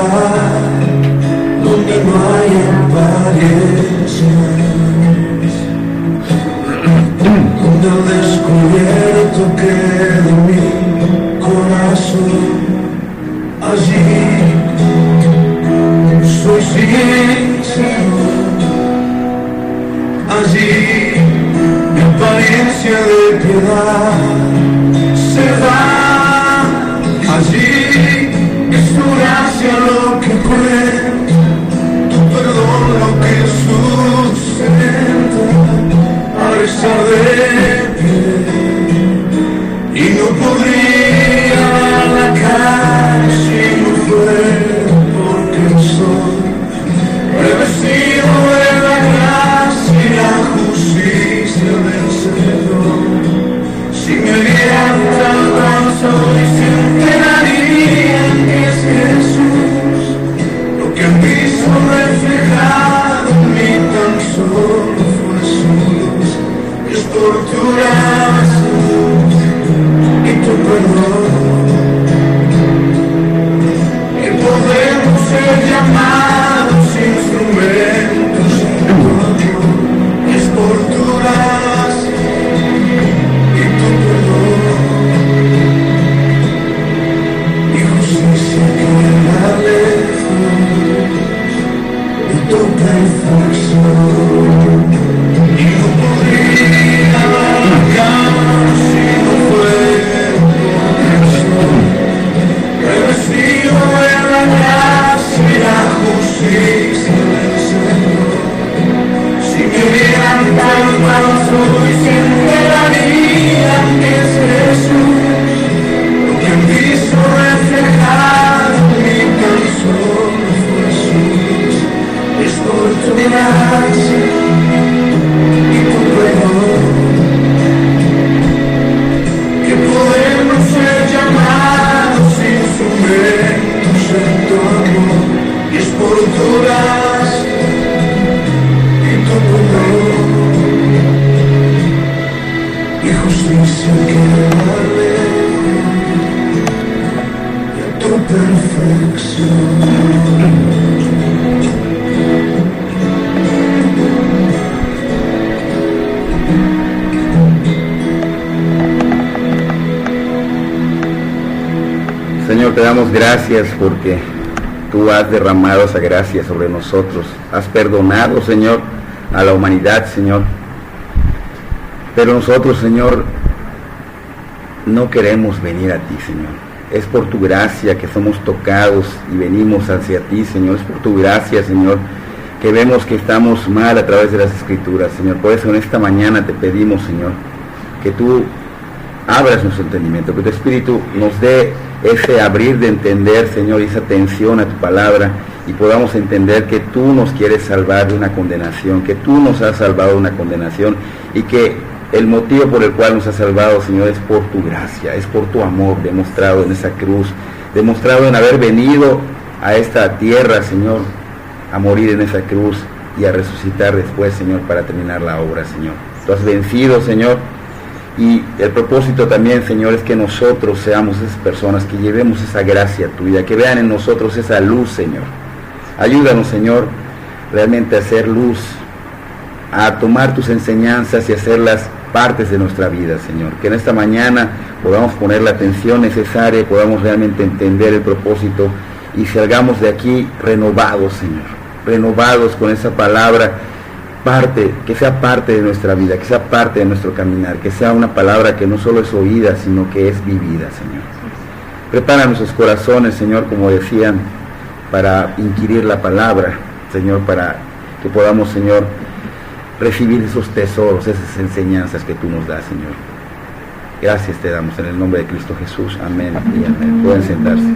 lugar donde no hay apariencias, donde al descubierto quede mi corazón. Allí soy sincero, allí mi apariencia de piedad se da. Allí es tu gracia lo que cuenta, tu perdón lo que sustenta, a pesar de pie. Y no podría dar la cara si no fuera porque soy revestido de la gracia y la justicia del Señor. Si me vieran tal cual soy, se enterarían que es Jesús lo que han visto reflejado en mí. Tan solo fue su luz, es por tu gracia y tu perdón que podemos ser llamados instrumentos de tu amor. Es por tu gracia y tu perdón y justicia que me aleja de tu perfección. Y no podría arrancar si no fuera porque soy revestido de la gracia y la justicia del Señor. Si me vieran tal cual soy, se enterarían que es Jesús lo que han visto reflejado en mí. Tan solo fue su luz, es por tu gracia y tu perdón que podemos ser llamados instrumentos de tu amor. Y es por tu gracia y tu perdón y justicia que vale de tu perfección. Señor, te damos gracias porque tú has derramado esa gracia sobre nosotros. Has perdonado, Señor, a la humanidad, Señor. Pero nosotros, Señor, no queremos venir a ti, Señor. Es por tu gracia que somos tocados y venimos hacia ti, Señor. Es por tu gracia, Señor, que vemos que estamos mal a través de las Escrituras, Señor. Por eso en esta mañana te pedimos, Señor, que tú abras nuestro entendimiento, que tu Espíritu nos dé ese abrir de entender, Señor, y esa atención a tu palabra, y podamos entender que tú nos quieres salvar de una condenación, que tú nos has salvado de una condenación, y que el motivo por el cual nos has salvado, Señor, es por tu gracia, es por tu amor demostrado en esa cruz, demostrado en haber venido a esta tierra, Señor, a morir en esa cruz y a resucitar después, Señor, para terminar la obra, Señor. Tú has vencido, Señor. Y el propósito también, Señor, es que nosotros seamos esas personas que llevemos esa gracia tuya, que vean en nosotros esa luz, Señor. Ayúdanos, Señor, realmente a hacer luz, a tomar tus enseñanzas y hacerlas partes de nuestra vida, Señor. Que en esta mañana podamos poner la atención necesaria, podamos realmente entender el propósito y salgamos de aquí renovados, Señor. Renovados con esa palabra, que sea parte de nuestra vida, que sea parte de nuestro caminar, que sea una palabra que no solo es oída, sino que es vivida, Señor. Prepara nuestros corazones, Señor, como decían, para inquirir la palabra, Señor, para que podamos, Señor, recibir esos tesoros, esas enseñanzas que tú nos das, Señor. Gracias te damos en el nombre de Cristo Jesús. Amén y amén. Pueden sentarse.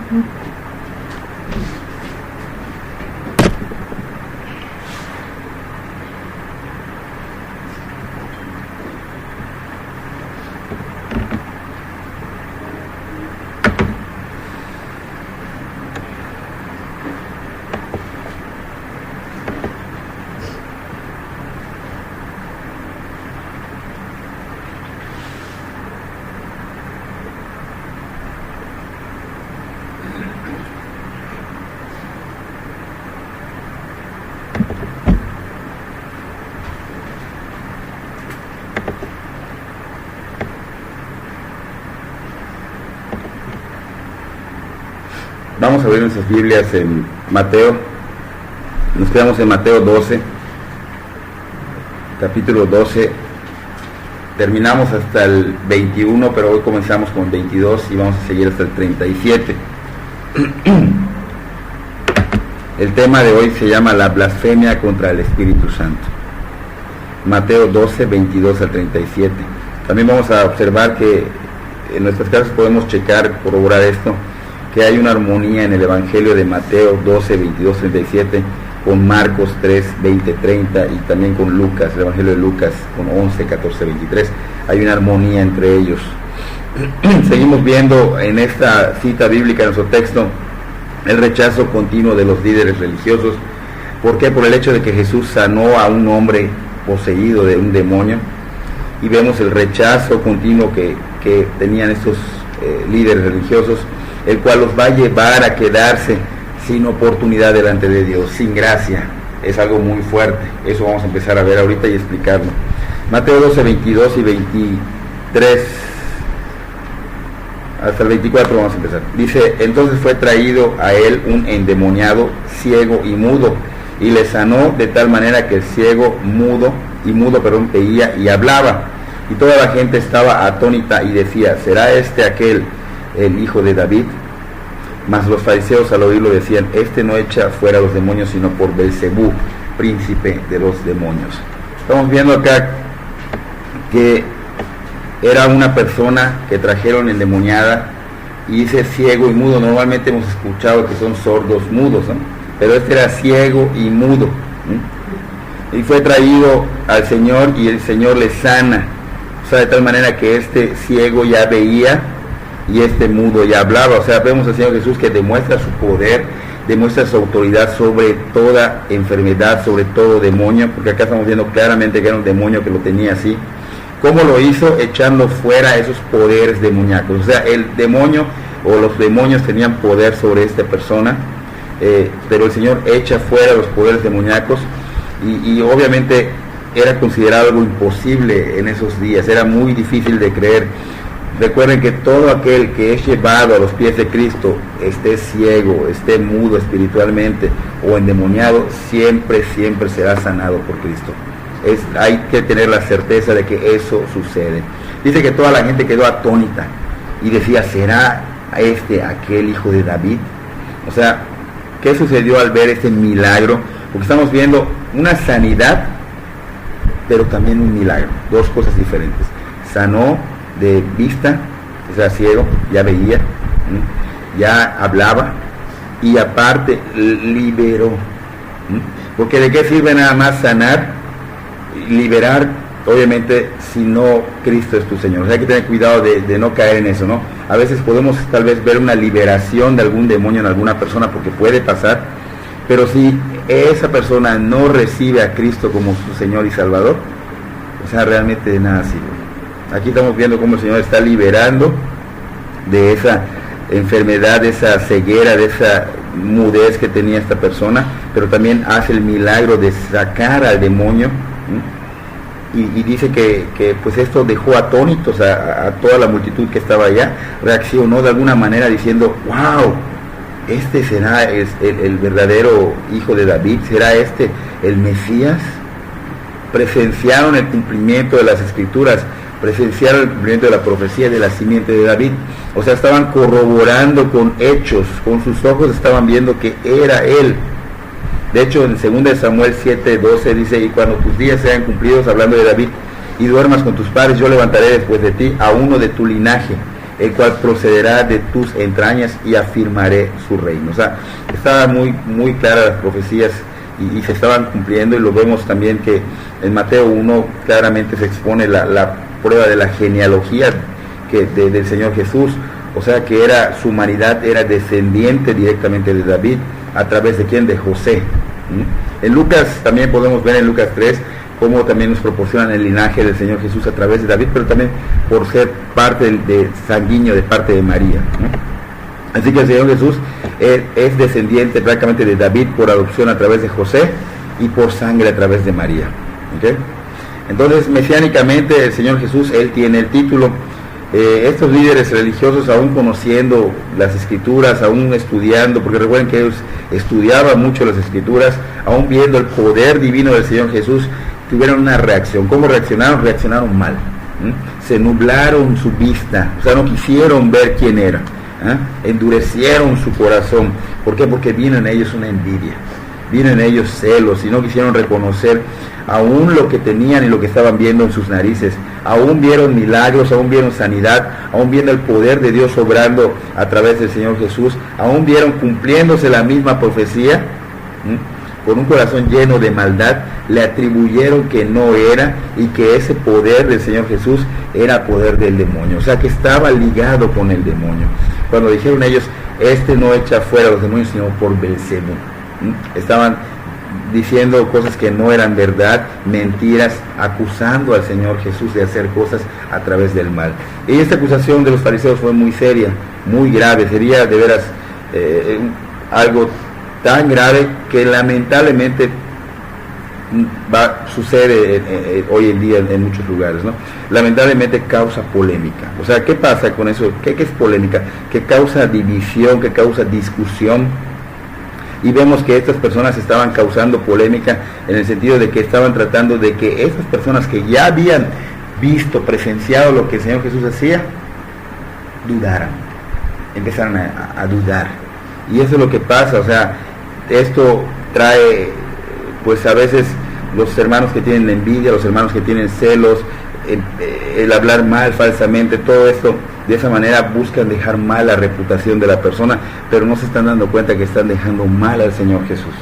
vamos a abrir nuestras Biblias en Mateo. Nos quedamos en Mateo 12, capítulo 12. Terminamos hasta el 21, pero hoy comenzamos con el 22 y vamos a seguir hasta el 37. El tema de hoy se llama la blasfemia contra el Espíritu Santo. Mateo 12, 22 al 37. También vamos a observar que en nuestras casas podemos checar, corroborar esto, que hay una armonía en el Evangelio de Mateo 12, 22, 37 con Marcos 3, 20, 30 y también con Lucas, el Evangelio de Lucas con 11, 14, 23. Hay una armonía entre ellos. Seguimos viendo en esta cita bíblica, en nuestro texto, el rechazo continuo de los líderes religiosos. ¿Por qué? Por el hecho de que Jesús sanó a un hombre poseído de un demonio, y vemos el rechazo continuo que tenían estos líderes religiosos, el cual los va a llevar a quedarse sin oportunidad delante de Dios, sin gracia. Es algo muy fuerte. Eso vamos a empezar a ver ahorita y explicarlo. Mateo 12, 22 y 23 hasta el 24 vamos a empezar. Dice: entonces fue traído a él un endemoniado, ciego y mudo, y le sanó de tal manera que el ciego veía y hablaba. Y toda la gente estaba atónita y decía: ¿será este aquel el hijo de David? Mas los fariseos al oírlo decían: este no echa fuera los demonios sino por Belzebú, príncipe de los demonios. Estamos viendo acá que era una persona que trajeron endemoniada, y dice ciego y mudo. Normalmente hemos escuchado que son sordos mudos, ¿no? Pero este era ciego y mudo, ¿sí? Y fue traído al Señor y el Señor le sana, o sea, de tal manera que este ciego ya veía y este mudo ya hablaba. O sea, vemos al Señor Jesús que demuestra su poder, demuestra su autoridad sobre toda enfermedad, sobre todo demonio, porque acá estamos viendo claramente que era un demonio que lo tenía así. ¿Cómo lo hizo? Echando fuera esos poderes demoníacos. O sea, el demonio o los demonios tenían poder sobre esta persona, pero el Señor echa fuera los poderes demoníacos, y obviamente era considerado algo imposible en esos días, era muy difícil de creer. Recuerden que todo aquel que es llevado a los pies de Cristo, esté ciego, esté mudo espiritualmente o endemoniado, siempre será sanado por Cristo. Hay que tener la certeza de que eso sucede. Dice que toda la gente quedó atónita y decía: ¿será este aquel hijo de David? O sea, ¿qué sucedió al ver este milagro? Porque estamos viendo una sanidad, pero también un milagro, dos cosas diferentes. Sanó de vista, o sea, ciego, ya veía, ya hablaba, y aparte liberó. Porque ¿de qué sirve nada más sanar, liberar? Obviamente, si no Cristo es tu Señor. O sea, hay que tener cuidado de no caer en eso, ¿no? A veces podemos tal vez ver una liberación de algún demonio en alguna persona, porque puede pasar, pero si esa persona no recibe a Cristo como su Señor y Salvador, o sea, realmente de nada sirve. Aquí estamos viendo cómo el Señor está liberando de esa enfermedad, de esa ceguera, de esa mudez que tenía esta persona, pero también hace el milagro de sacar al demonio, y dice que pues esto dejó atónitos a toda la multitud que estaba allá. Reaccionó de alguna manera diciendo: wow, este será el verdadero hijo de David, será este el Mesías. Presenciaron el cumplimiento de las Escrituras, presenciaron el cumplimiento de la profecía de la simiente de David. O sea, estaban corroborando con hechos, con sus ojos estaban viendo que era él. De hecho, en 2 Samuel 7:12 dice: y cuando tus días sean cumplidos, hablando de David, y duermas con tus padres, yo levantaré después de ti a uno de tu linaje, el cual procederá de tus entrañas, y afirmaré su reino. O sea, estaban muy claras las profecías y se estaban cumpliendo, y lo vemos también que en Mateo 1 claramente se expone la prueba de la genealogía del Señor Jesús. O sea, que su humanidad era descendiente directamente de David. ¿A través de quién? De José. En Lucas también podemos ver, en Lucas 3, cómo también nos proporcionan el linaje del Señor Jesús a través de David, pero también por ser parte de sanguíneo de parte de María, ¿no? Así que el Señor Jesús es descendiente prácticamente de David por adopción a través de José y por sangre a través de María. ¿Okay? Entonces, mesiánicamente, el Señor Jesús, Él tiene el título estos líderes religiosos, aún conociendo las escrituras, aún estudiando, porque recuerden que ellos estudiaban mucho las escrituras, aún viendo el poder divino del Señor Jesús, tuvieron una reacción. ¿Cómo reaccionaron? Reaccionaron mal. Se nublaron su vista, o sea, no quisieron ver quién era. Endurecieron su corazón. ¿Por qué? Porque vino en ellos una envidia, vino en ellos celos, y no quisieron reconocer aún lo que tenían y lo que estaban viendo en sus narices. Aún vieron milagros, aún vieron sanidad, aún vieron el poder de Dios obrando a través del Señor Jesús, aún vieron cumpliéndose la misma profecía. Con un corazón lleno de maldad, le atribuyeron que no era, y que ese poder del Señor Jesús era poder del demonio, o sea que estaba ligado con el demonio. Cuando dijeron ellos, este no echa fuera a los demonios sino por Belcebú, estaban diciendo cosas que no eran verdad, mentiras, acusando al Señor Jesús de hacer cosas a través del mal. Y esta acusación de los fariseos fue muy seria, muy grave, sería de veras algo tan grave que lamentablemente sucede hoy en día en muchos lugares, ¿no? Lamentablemente causa polémica. O sea, ¿qué pasa con eso? ¿Qué es polémica? Que causa división, que causa discusión. Y vemos que estas personas estaban causando polémica en el sentido de que estaban tratando de que estas personas que ya habían visto, presenciado lo que el Señor Jesús hacía, dudaran, empezaron a dudar. Y eso es lo que pasa, o sea, esto trae, pues a veces los hermanos que tienen envidia, los hermanos que tienen celos, el hablar mal falsamente, todo esto, de esa manera buscan dejar mal la reputación de la persona, pero no se están dando cuenta que están dejando mal al Señor Jesús.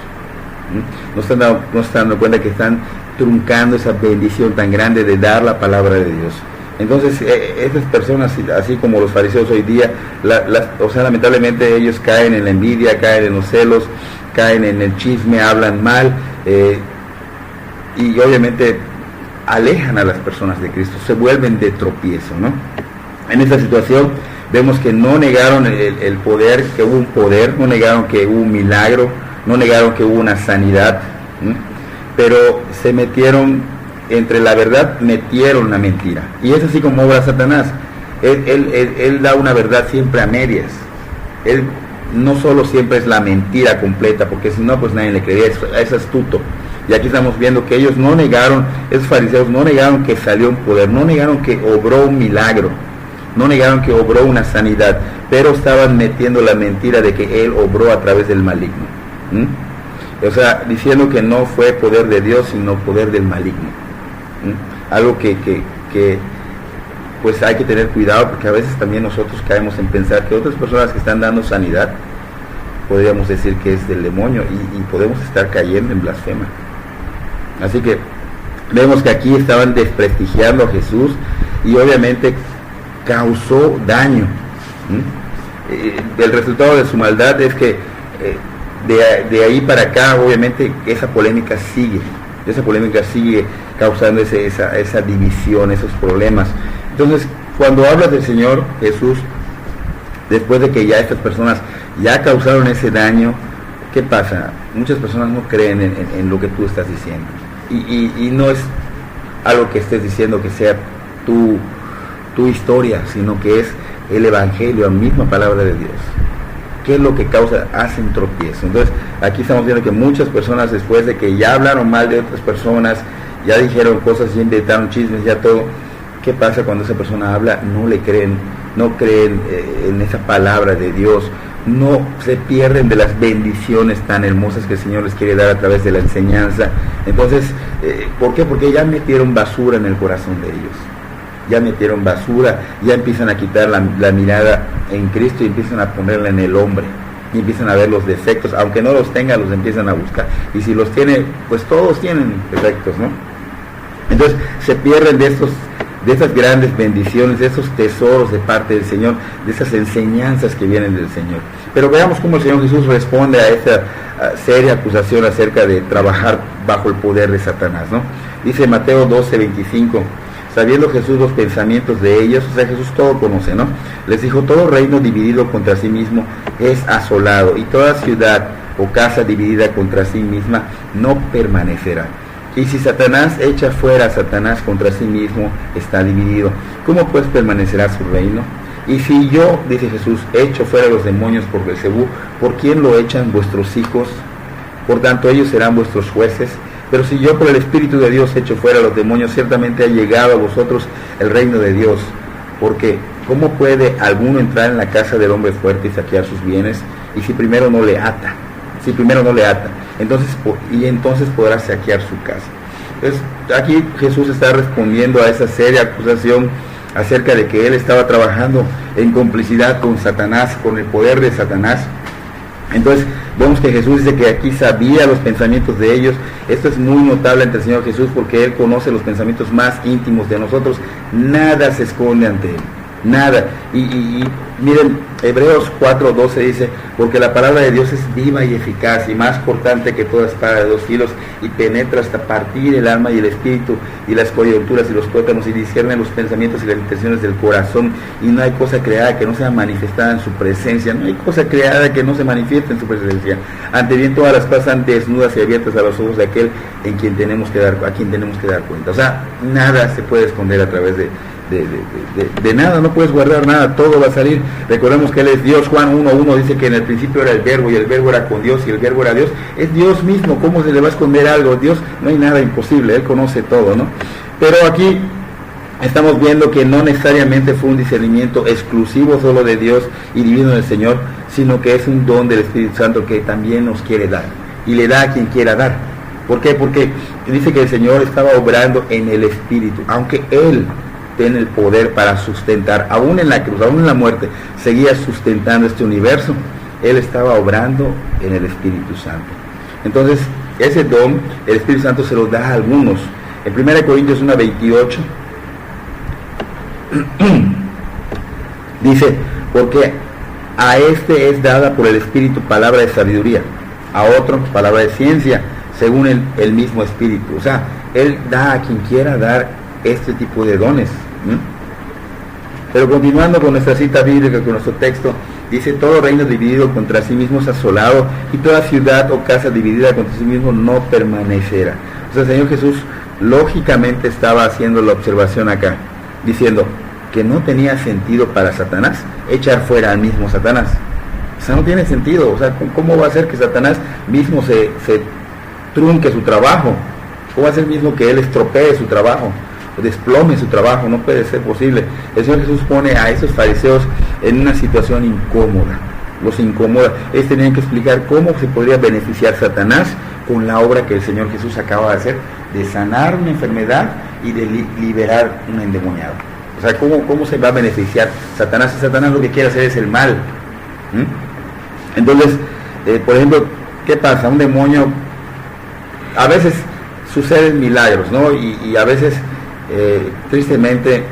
No se están dando cuenta que están truncando esa bendición tan grande de dar la palabra de Dios. Entonces, estas personas, así como los fariseos hoy día, o sea, lamentablemente ellos caen en la envidia, caen en los celos, caen en el chisme, hablan mal, y obviamente alejan a las personas de Cristo, se vuelven de tropiezo, ¿no? En esta situación vemos que no negaron el poder, que hubo un poder, no negaron que hubo un milagro, no negaron que hubo una sanidad, pero se metieron entre la verdad, metieron la mentira. Y es así como obra Satanás. Él da una verdad siempre a medias. Él no solo siempre es la mentira completa, porque si no, pues nadie le creería, es astuto. Y aquí estamos viendo que ellos no negaron, esos fariseos no negaron que salió un poder, no negaron que obró un milagro, no negaron que obró una sanidad, pero estaban metiendo la mentira de que él obró a través del maligno. O sea, diciendo que no fue poder de Dios, sino poder del maligno. Algo que pues hay que tener cuidado, porque a veces también nosotros caemos en pensar que otras personas que están dando sanidad, podríamos decir que es del demonio, y podemos estar cayendo en blasfema. Así que vemos que aquí estaban desprestigiando a Jesús, y obviamente causó daño. El resultado de su maldad es que de ahí para acá, obviamente, esa polémica sigue causando esa división, esos problemas. Entonces, cuando hablas del Señor Jesús, después de que ya estas personas ya causaron ese daño, ¿qué pasa? Muchas personas no creen en lo que tú estás diciendo, y no es algo que estés diciendo que sea tu historia, sino que es el Evangelio, la misma palabra de Dios. ¿Qué es lo que causa? Hacen tropiezo. Entonces, aquí estamos viendo que muchas personas, después de que ya hablaron mal de otras personas, ya dijeron cosas, ya inventaron chismes, ya todo, ¿qué pasa cuando esa persona habla? No le creen, no creen en esa palabra de Dios, no se pierden de las bendiciones tan hermosas que el Señor les quiere dar a través de la enseñanza. Entonces, ¿por qué? Porque ya metieron basura en el corazón de ellos. Ya metieron basura, ya empiezan a quitar la mirada en Cristo y empiezan a ponerla en el hombre, y empiezan a ver los defectos, aunque no los tenga, los empiezan a buscar, y si los tiene, pues todos tienen defectos, ¿no? Entonces se pierden de esas grandes bendiciones, de esos tesoros de parte del Señor, de esas enseñanzas que vienen del Señor. Pero veamos cómo el Señor Jesús responde a esta seria acusación acerca de trabajar bajo el poder de Satanás, ¿no? Dice Mateo 12:25, sabiendo Jesús los pensamientos de ellos, o sea, Jesús todo conoce, ¿no? Les dijo, todo reino dividido contra sí mismo es asolado, y toda ciudad o casa dividida contra sí misma no permanecerá. Y si Satanás echa fuera a Satanás, contra sí mismo está dividido. ¿Cómo pues permanecerá su reino? Y si yo, dice Jesús, echo fuera a los demonios por Beelzebú, ¿por quién lo echan vuestros hijos? Por tanto ellos serán vuestros jueces. Pero si yo por el Espíritu de Dios echo fuera a los demonios, ciertamente ha llegado a vosotros el reino de Dios. Porque ¿cómo puede alguno entrar en la casa del hombre fuerte y saquear sus bienes? Y si primero no le ata, entonces podrá saquear su casa. Entonces aquí Jesús está respondiendo a esa seria acusación acerca de que él estaba trabajando en complicidad con Satanás, con el poder de Satanás. Entonces vemos que Jesús dice que aquí sabía los pensamientos de ellos. Esto es muy notable ante el Señor Jesús, porque Él conoce los pensamientos más íntimos de nosotros. Nada se esconde ante Él, nada. Y miren, Hebreos 4:12 dice: porque la palabra de Dios es viva y eficaz, y más cortante que toda espada de dos filos, y penetra hasta partir el alma y el espíritu, y las coyunturas y los tuétanos, y discierne los pensamientos y las intenciones del corazón. Y no hay cosa creada que no sea manifestada en su presencia. No hay cosa creada que no se manifieste en su presencia. Ante bien todas las cosas están desnudas y abiertas a los ojos de aquel a quien tenemos que dar cuenta. O sea, nada se puede esconder a través de nada, no puedes guardar nada, todo va a salir. Recordemos que Él es Dios. Juan 1:1 dice que en el principio era el verbo, y el verbo era con Dios, y el verbo era Dios. Es Dios mismo. ¿Cómo se le va a esconder algo? Dios, no hay nada imposible, Él conoce todo, ¿no? Pero aquí estamos viendo que no necesariamente fue un discernimiento exclusivo solo de Dios y divino del Señor, sino que es un don del Espíritu Santo que también nos quiere dar, y le da a quien quiera dar. ¿Por qué? Porque dice que el Señor estaba obrando en el Espíritu, aunque Él tiene el poder para sustentar, aún en la cruz, aún en la muerte, seguía sustentando este universo. Él estaba obrando en el Espíritu Santo. Entonces, ese don, el Espíritu Santo se lo da a algunos. En 1 Corintios 1:28 dice: porque a este es dada por el Espíritu palabra de sabiduría, a otro palabra de ciencia, según el mismo Espíritu. O sea, Él da a quien quiera dar este tipo de dones. Pero continuando con nuestra cita bíblica, con nuestro texto, dice: todo reino dividido contra sí mismo es asolado, y toda ciudad o casa dividida contra sí mismo no permanecerá. O sea, el Señor Jesús lógicamente estaba haciendo la observación acá, diciendo que no tenía sentido para Satanás echar fuera al mismo Satanás. O sea, no tiene sentido. O sea, ¿cómo va a ser que Satanás mismo se trunque su trabajo? ¿Cómo va a ser mismo que él estropee su trabajo, desplome su trabajo? No puede ser posible. El Señor Jesús pone a esos fariseos en una situación incómoda, los incomoda. Ellos tenían que explicar cómo se podría beneficiar Satanás con la obra que el Señor Jesús acaba de hacer, de sanar una enfermedad y de liberar un endemoniado. O sea, ¿cómo se va a beneficiar Satanás? Si Satanás lo que quiere hacer es el mal. Entonces, por ejemplo, ¿qué pasa? Un demonio, a veces suceden milagros, ¿no? Y a veces, tristemente,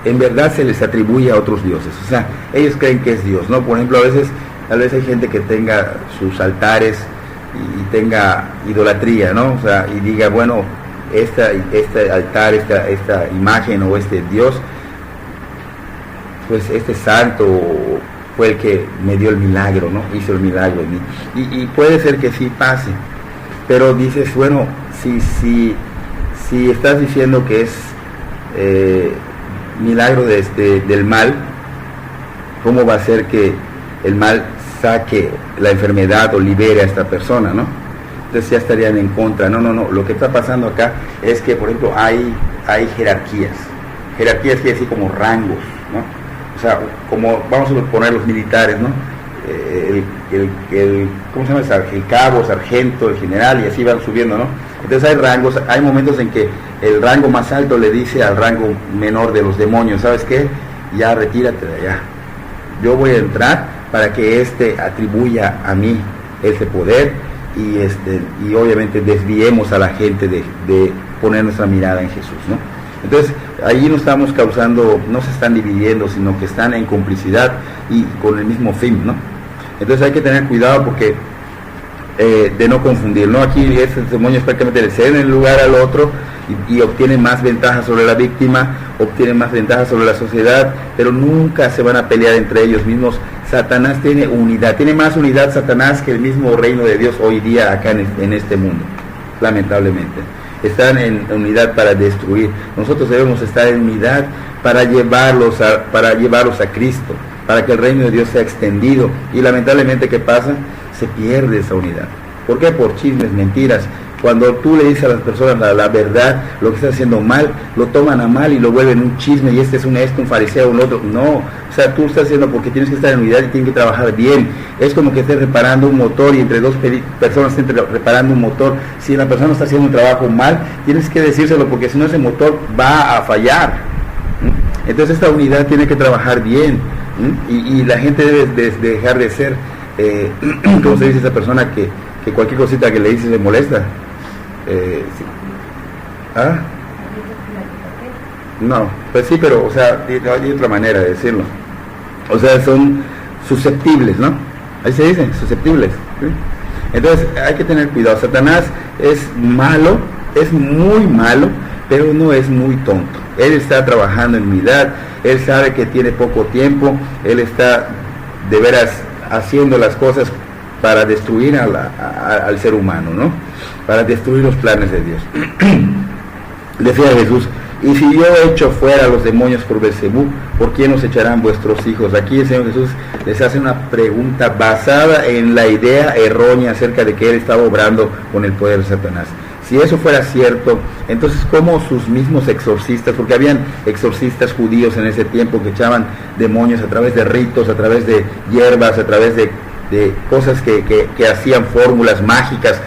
en verdad se les atribuye a otros dioses. O sea, ellos creen que es Dios, ¿no? Por ejemplo, a veces hay gente que tenga sus altares y tenga idolatría, ¿no? O sea, y diga, bueno, este altar, esta imagen o este Dios, pues este santo fue el que me dio el milagro, ¿no? Hizo el milagro en mí. Y puede ser que sí pase, pero dices, bueno, si estás diciendo que es milagro del mal, ¿cómo va a ser que el mal saque la enfermedad o libere a esta persona, ¿no? Entonces ya estarían en contra. No, lo que está pasando acá es que, por ejemplo, hay jerarquías quiere decir como rangos, ¿no? O sea, como vamos a poner los militares, ¿no? ¿Cómo se llama? El cabo, sargento, el general, y así van subiendo, ¿no? Entonces hay rangos, hay momentos en que el rango más alto le dice al rango menor de los demonios: ¿sabes qué? Ya retírate de allá, yo voy a entrar para que atribuya a mí ese poder, y obviamente desviemos a la gente de poner nuestra mirada en Jesús, ¿no? Entonces allí no estamos causando, no se están dividiendo, sino que están en complicidad y con el mismo fin, ¿no? Entonces hay que tener cuidado porque de no confundir, ¿no? Aquí estos demonios prácticamente le ceden el lugar al otro y obtienen más ventajas sobre la víctima, obtienen más ventajas sobre la sociedad, pero nunca se van a pelear entre ellos mismos. Satanás tiene unidad, tiene más unidad Satanás que el mismo reino de Dios hoy día acá en este mundo. lamentablemente. Están en unidad para destruir. Nosotros debemos estar en unidad para llevarlos a Cristo, para que el reino de Dios sea extendido. Y lamentablemente, ¿qué pasa? Se pierde esa unidad. ¿Por qué? Por chismes, mentiras. Cuando tú le dices a las personas la verdad, lo que está haciendo mal, lo toman a mal y lo vuelven un chisme, y este es un fariseo, un otro. No, o sea, tú estás haciendo porque tienes que estar en unidad y tienes que trabajar bien. Es como que estés reparando un motor y entre dos personas estén reparando un motor. Si la persona está haciendo un trabajo mal, tienes que decírselo, porque si no ese motor va a fallar. Entonces esta unidad tiene que trabajar bien, y la gente debe dejar de ser, ¿cómo se dice esa persona que cualquier cosita que le dice le molesta? Sí. ¿Ah? No, pues sí, pero, o sea, hay otra manera de decirlo. O sea, son susceptibles, ¿no? Ahí se dice, susceptibles, ¿sí? Entonces hay que tener cuidado. Satanás es malo, es muy malo, pero no es muy tonto. Él está trabajando en unidad, él sabe que tiene poco tiempo, él está de veras haciendo las cosas para destruir al ser humano, ¿no? Para destruir los planes de Dios. Decía Jesús: y si yo echo fuera a los demonios por Beelzebú, ¿por quién os echarán vuestros hijos? Aquí el Señor Jesús les hace una pregunta basada en la idea errónea acerca de que Él estaba obrando con el poder de Satanás. Si eso fuera cierto, entonces ¿cómo sus mismos exorcistas, porque habían exorcistas judíos en ese tiempo que echaban demonios a través de ritos, a través de hierbas, a través de cosas que hacían fórmulas mágicas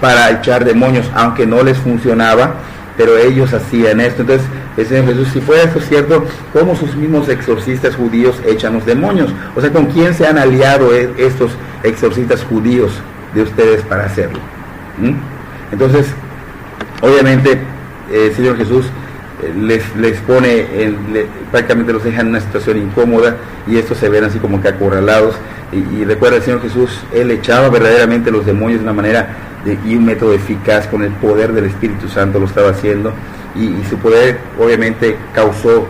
para echar demonios, aunque no les funcionaba, pero ellos hacían esto? Entonces el Señor Jesús, si fuera esto cierto, ¿cómo sus mismos exorcistas judíos echan los demonios? O sea, ¿con quién se han aliado estos exorcistas judíos de ustedes para hacerlo? Entonces, obviamente, el Señor Jesús les pone, prácticamente los deja en una situación incómoda, y estos se ven así como que acorralados. Y recuerda, el Señor Jesús, Él echaba verdaderamente los demonios de una manera y un método eficaz, con el poder del Espíritu Santo lo estaba haciendo, y su poder obviamente causó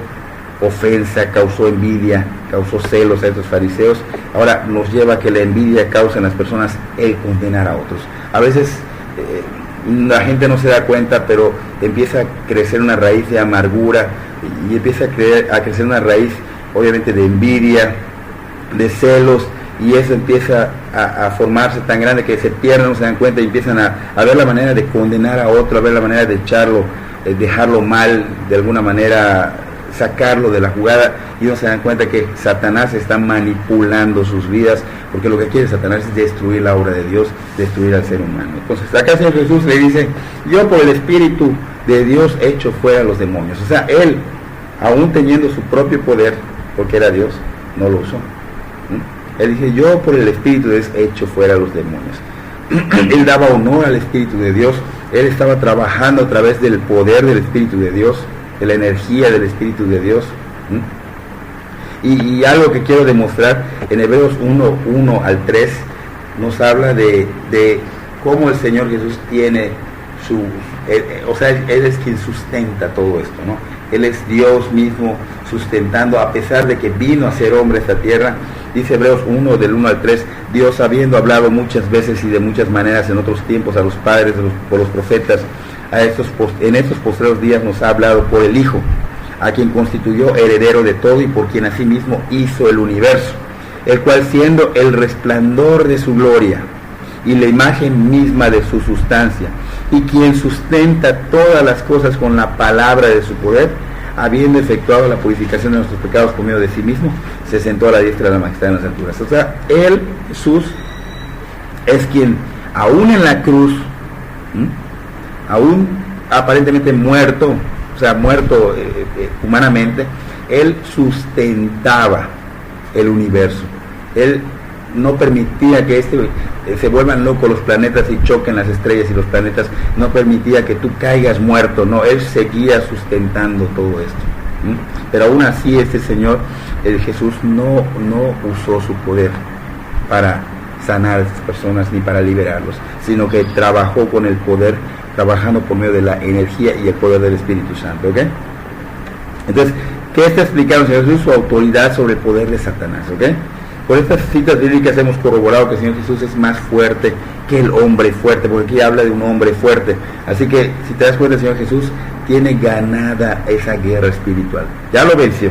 ofensa, causó envidia, causó celos a estos fariseos. Ahora nos lleva a que la envidia causa en las personas el condenar a otros. A veces la gente no se da cuenta, pero empieza a crecer una raíz de amargura, y empieza a crecer una raíz obviamente de envidia, de celos, y eso empieza a formarse tan grande que se pierden, no se dan cuenta, y empiezan a ver la manera de condenar a otro, a ver la manera de echarlo, dejarlo mal, de alguna manera sacarlo de la jugada, y no se dan cuenta que Satanás está manipulando sus vidas, porque lo que quiere Satanás es destruir la obra de Dios, destruir al ser humano. Entonces acá el Señor Jesús le dice: yo por el Espíritu de Dios echo fuera a los demonios. O sea, Él, aún teniendo su propio poder, porque era Dios, no lo usó. Él dice: yo por el Espíritu de Dios echo fuera a los demonios. Él daba honor al Espíritu de Dios. Él estaba trabajando a través del poder del Espíritu de Dios, de la energía del Espíritu de Dios. Y algo que quiero demostrar, en Hebreos 1 al 3, nos habla de cómo el Señor Jesús tiene o sea, Él es quien sustenta todo esto, ¿no? Él es Dios mismo sustentando, a pesar de que vino a ser hombre a esta tierra. Dice Hebreos 1, del 1 al 3, Dios, habiendo hablado muchas veces y de muchas maneras en otros tiempos a los padres, por los profetas, en estos postreros días nos ha hablado por el Hijo, a quien constituyó heredero de todo y por quien asimismo hizo el universo, el cual, siendo el resplandor de su gloria y la imagen misma de su sustancia, y quien sustenta todas las cosas con la palabra de su poder, habiendo efectuado la purificación de nuestros pecados por medio de sí mismo, se sentó a la diestra de la majestad en las alturas. O sea, Él, Jesús, es quien, aún en la cruz, aún aparentemente muerto, o sea, muerto humanamente, Él sustentaba el universo. Él no permitía que se vuelvan locos los planetas y choquen las estrellas y los planetas, no permitía que tú caigas muerto, no, Él seguía sustentando todo esto. Pero aún así este Señor, el Jesús, no usó su poder para sanar a estas personas ni para liberarlos, sino que trabajó con el poder, trabajando por medio de la energía y el poder del Espíritu Santo, ¿ok? Entonces, ¿qué está explicando el Señor Jesús? Su autoridad sobre el poder de Satanás, ¿ok? Por estas citas bíblicas hemos corroborado que el Señor Jesús es más fuerte que el hombre fuerte, porque aquí habla de un hombre fuerte. Así que si te das cuenta, el Señor Jesús tiene ganada esa guerra espiritual, ya lo venció.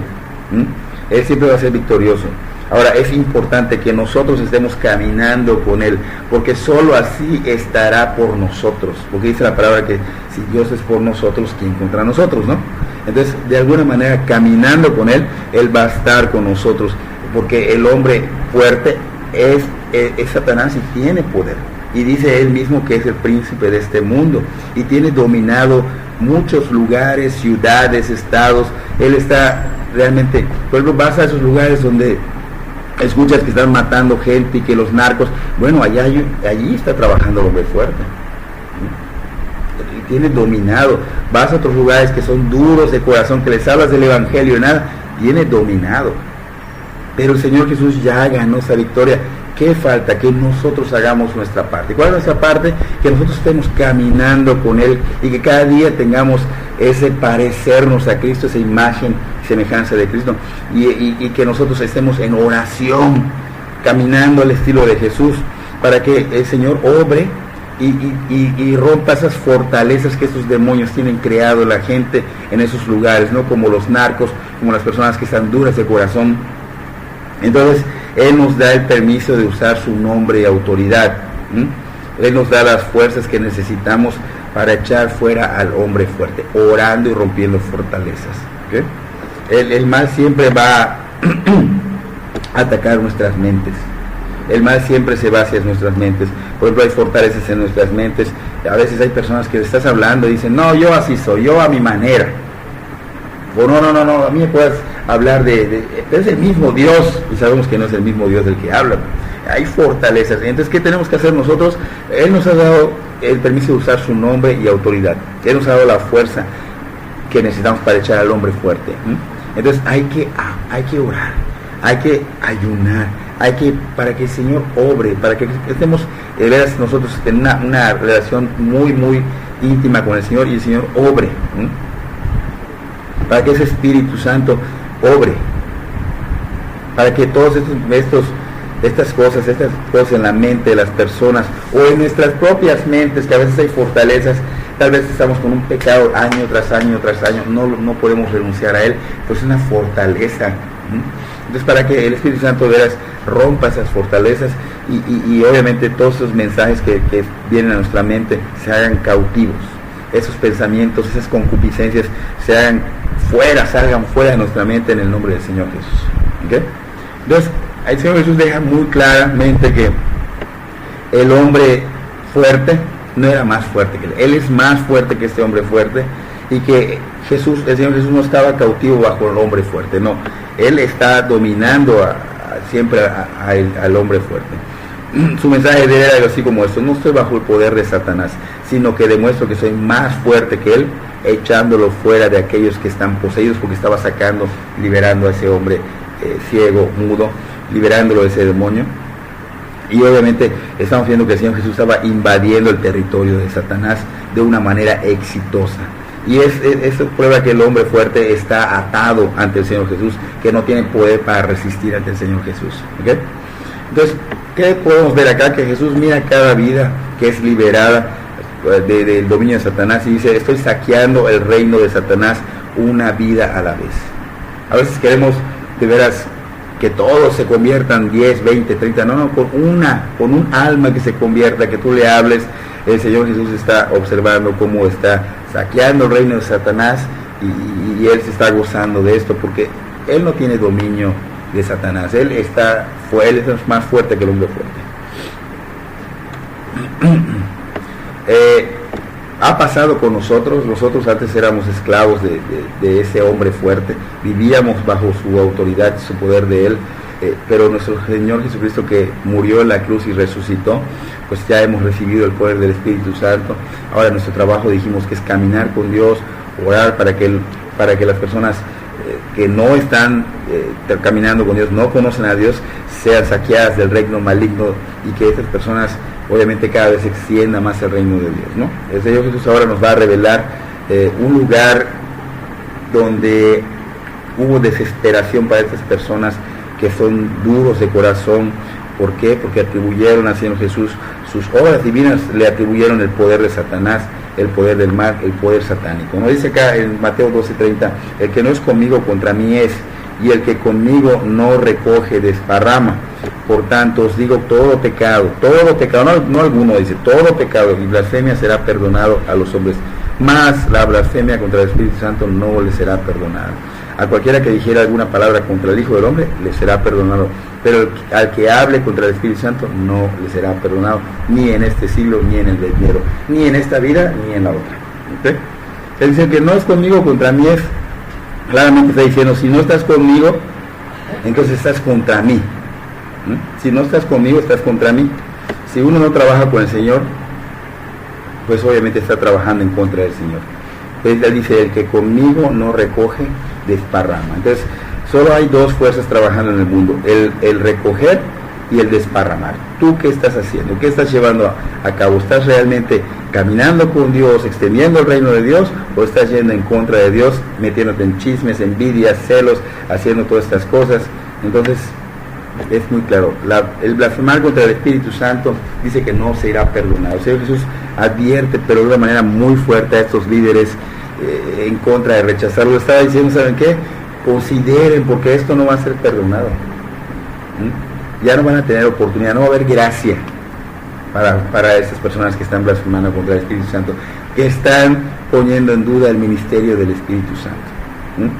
Él siempre va a ser victorioso. Ahora es importante que nosotros estemos caminando con Él, porque solo así estará por nosotros, porque dice la palabra que si Dios es por nosotros, ¿quién contra nosotros, no? Entonces, de alguna manera, caminando con Él, Él va a estar con nosotros, porque el hombre fuerte es Satanás y tiene poder, y dice Él mismo que es el príncipe de este mundo, y tiene dominado muchos lugares, ciudades, estados. Él está realmente, por ejemplo, vas a esos lugares donde escuchas que están matando gente y que los narcos, bueno, allí está trabajando el hombre fuerte. Tiene dominado. Vas a otros lugares que son duros de corazón, que les hablas del evangelio y nada, tiene dominado. Pero el Señor Jesús ya ganó esa victoria. ¿Qué falta? Que nosotros hagamos nuestra parte. ¿Cuál es nuestra parte? Que nosotros estemos caminando con Él y que cada día tengamos ese parecernos a Cristo, esa imagen y semejanza de Cristo, y que nosotros estemos en oración, caminando al estilo de Jesús, para que el Señor obre y rompa esas fortalezas que estos demonios tienen creado en la gente en esos lugares, ¿no? Como los narcos, como las personas que están duras de corazón. Entonces Él nos da el permiso de usar su nombre y autoridad. Él nos da las fuerzas que necesitamos para echar fuera al hombre fuerte, orando y rompiendo fortalezas. ¿Okay? El mal siempre va a atacar nuestras mentes. El mal siempre se va hacia nuestras mentes. Por ejemplo, hay fortalezas en nuestras mentes. A veces hay personas que estás hablando y dicen, no, yo así soy, yo a mi manera. O no, a mí me puedes hablar es el mismo Dios, y sabemos que no es el mismo Dios del que habla. Hay fortalezas. Entonces, ¿qué tenemos que hacer nosotros? Él nos ha dado el permiso de usar su nombre y autoridad. Él nos ha dado la fuerza que necesitamos para echar al hombre fuerte. Entonces, hay que orar, hay que ayunar, para que el Señor obre, para que estemos, de veras, nosotros en una relación muy, muy íntima con el Señor, y el Señor obre. Para que ese Espíritu Santo obre, para que todos estas cosas en la mente de las personas o en nuestras propias mentes, que a veces hay fortalezas, tal vez estamos con un pecado año tras año, no podemos renunciar a él, pues es una fortaleza. Entonces, para que el Espíritu Santo de veras rompa esas fortalezas y obviamente todos esos mensajes que vienen a nuestra mente se hagan cautivos, esos pensamientos, esas concupiscencias salgan fuera de nuestra mente en el nombre del Señor Jesús. ¿Okay? Entonces, el Señor Jesús deja muy claramente que el hombre fuerte no era más fuerte que él. Él es más fuerte que este hombre fuerte, y que el Señor Jesús no estaba cautivo bajo el hombre fuerte, no. Él está dominando siempre al hombre fuerte. Su mensaje de él era algo así como esto: no estoy bajo el poder de Satanás, sino que demuestro que soy más fuerte que él, echándolo fuera de aquellos que están poseídos, porque estaba liberando a ese hombre ciego, mudo, liberándolo de ese demonio. Y obviamente estamos viendo que el Señor Jesús estaba invadiendo el territorio de Satanás de una manera exitosa. Y eso prueba que el hombre fuerte está atado ante el Señor Jesús, que no tiene poder para resistir ante el Señor Jesús. ¿Okay? Entonces, ¿qué podemos ver acá? Que Jesús mira cada vida que es liberada del dominio de Satanás y dice: estoy saqueando el reino de Satanás una vida a la vez. A veces queremos de veras que todos se conviertan 10, 20, 30, no, con un alma que se convierta, que tú le hables. El Señor Jesús está observando cómo está saqueando el reino de Satanás, y Él se está gozando de esto, porque Él no tiene dominio de Satanás. Él es más fuerte que el hombre fuerte. Ha pasado con nosotros antes éramos esclavos de ese hombre fuerte, vivíamos bajo su autoridad y su poder de Él, pero nuestro Señor Jesucristo, que murió en la cruz y resucitó, pues ya hemos recibido el poder del Espíritu Santo. Ahora nuestro trabajo, dijimos, que es caminar con Dios, orar para que las personas que no están caminando con Dios, no conocen a Dios, sean saqueadas del reino maligno, y que estas personas obviamente cada vez extienda más el reino de Dios, ¿no? El Señor Jesús ahora nos va a revelar un lugar donde hubo desesperación para estas personas que son duros de corazón, ¿Por qué? Porque atribuyeron al Señor Jesús sus obras divinas, le atribuyeron el poder de Satanás, el poder del mal, el poder satánico. ¿No? Dice acá en Mateo 12:30, el que no es conmigo contra mí es, y el que conmigo no recoge desparrama. Por tanto os digo, todo pecado, no alguno, dice, todo pecado y blasfemia será perdonado a los hombres, mas la blasfemia contra el Espíritu Santo no le será perdonada. A cualquiera que dijera alguna palabra contra el Hijo del Hombre, le será perdonado, pero al que hable contra el Espíritu Santo, no le será perdonado, ni en este siglo, ni en el venidero, ni en esta vida, ni en la otra. ¿Okay? Él dice que no es conmigo contra mí, es, claramente está diciendo, si no estás conmigo, entonces estás contra mí. Si no estás conmigo, estás contra mí. Si uno no trabaja con el Señor, pues obviamente está trabajando en contra del Señor. Entonces él dice, el que conmigo no recoge, desparrama. Entonces, solo hay dos fuerzas trabajando en el mundo, el recoger y el desparramar. ¿Tú qué estás haciendo? ¿Qué estás llevando a cabo? ¿Estás realmente caminando con Dios, extendiendo el reino de Dios, o estás yendo en contra de Dios, metiéndote en chismes, envidias, celos, haciendo todas estas cosas? Entonces, es muy claro, el blasfemar contra el Espíritu Santo dice que no se irá perdonado. O sea, Jesús advierte, pero de una manera muy fuerte, a estos líderes en contra de rechazarlo. Estaba diciendo, ¿saben qué? Consideren, porque esto no va a ser perdonado. Ya no van a tener oportunidad, no va a haber gracia para estas personas que están blasfemando contra el Espíritu Santo, que están poniendo en duda el ministerio del Espíritu Santo.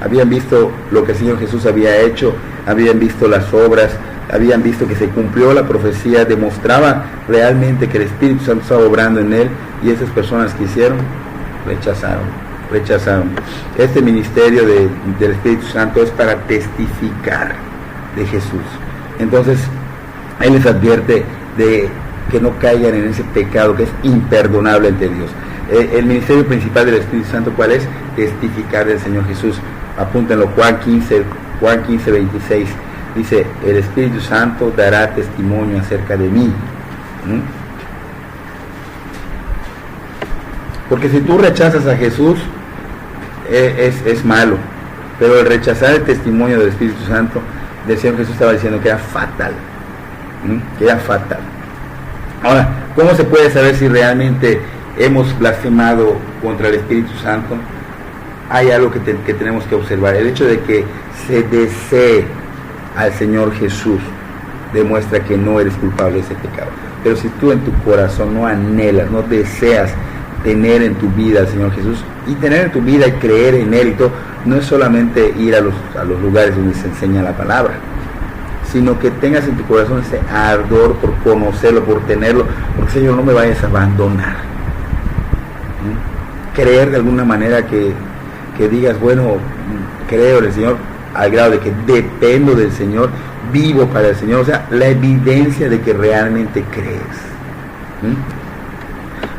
Habían visto lo que el Señor Jesús había hecho, habían visto las obras, habían visto que se cumplió la profecía, demostraba realmente que el Espíritu Santo estaba obrando en él, y esas personas que hicieron, rechazaron. Este ministerio del Espíritu Santo es para testificar de Jesús. Entonces, Él les advierte de que no caigan en ese pecado que es imperdonable ante Dios. El ministerio principal del Espíritu Santo, ¿cuál es? Testificar del Señor Jesús. Apúntenlo, Juan 15:26, dice, el Espíritu Santo dará testimonio acerca de mí. Porque si tú rechazas a Jesús, es malo, pero el rechazar el testimonio del Espíritu Santo, del Señor Jesús estaba diciendo que era fatal. Ahora, ¿cómo se puede saber si realmente hemos blasfemado contra el Espíritu Santo? Hay algo que tenemos que observar. El hecho de que se desee al Señor Jesús demuestra que no eres culpable de ese pecado. Pero si tú en tu corazón no anhelas, no deseas tener en tu vida al Señor Jesús, y tener en tu vida y creer en Él y todo, no es solamente ir a los lugares donde se enseña la palabra, sino que tengas en tu corazón ese ardor por conocerlo, por tenerlo, porque Señor, no me vayas a abandonar. Creer de alguna manera que digas, bueno, creo en el Señor al grado de que dependo del Señor, vivo para el Señor, o sea, la evidencia de que realmente crees.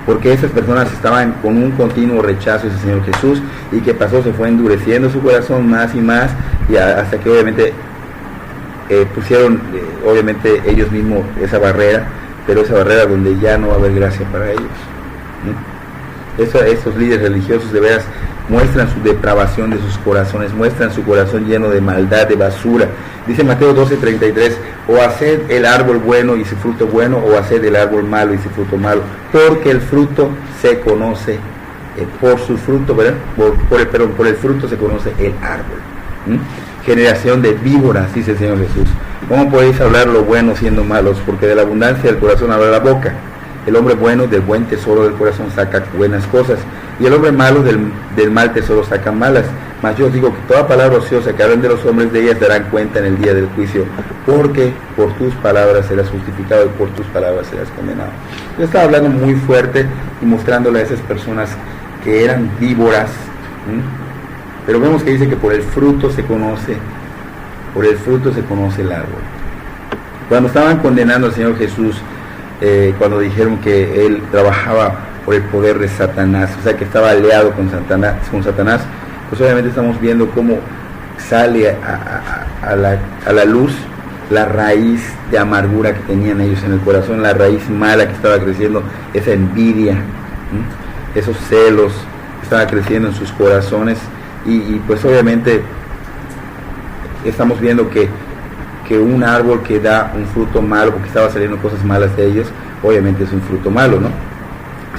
Porque esas personas estaban con un continuo rechazo a ese Señor Jesús, y que pasó, se fue endureciendo su corazón más y más, y hasta que obviamente pusieron obviamente ellos mismos esa barrera, pero esa barrera donde ya no va a haber gracia para ellos. Estos líderes religiosos de veras muestran su depravación de sus corazones, muestran su corazón lleno de maldad, de basura. Dice Mateo 12:33, o haced el árbol bueno y su fruto bueno, o haced el árbol malo y su fruto malo, porque el fruto se conoce por su fruto, ¿verdad? Por el fruto se conoce el árbol. Generación de víboras, dice el Señor Jesús. ¿Cómo podéis hablar lo bueno siendo malos? Porque de la abundancia del corazón habla la boca. El hombre bueno del buen tesoro del corazón saca buenas cosas, y el hombre malo del mal tesoro saca malas. Mas yo os digo que toda palabra ociosa que hablen de los hombres, de ellas darán cuenta en el día del juicio, porque por tus palabras serás justificado y por tus palabras serás condenado. Yo estaba hablando muy fuerte y mostrándole a esas personas que eran víboras, pero vemos que dice que por el fruto se conoce el árbol. Cuando estaban condenando al Señor Jesús, cuando dijeron que Él trabajaba por el poder de Satanás, o sea que estaba aliado con Satanás, pues obviamente estamos viendo cómo sale a la luz la raíz de amargura que tenían ellos en el corazón, la raíz mala que estaba creciendo, esa envidia, esos celos que estaba creciendo en sus corazones, y pues obviamente estamos viendo que que un árbol que da un fruto malo, porque estaba saliendo cosas malas de ellos, obviamente es un fruto malo, ¿no?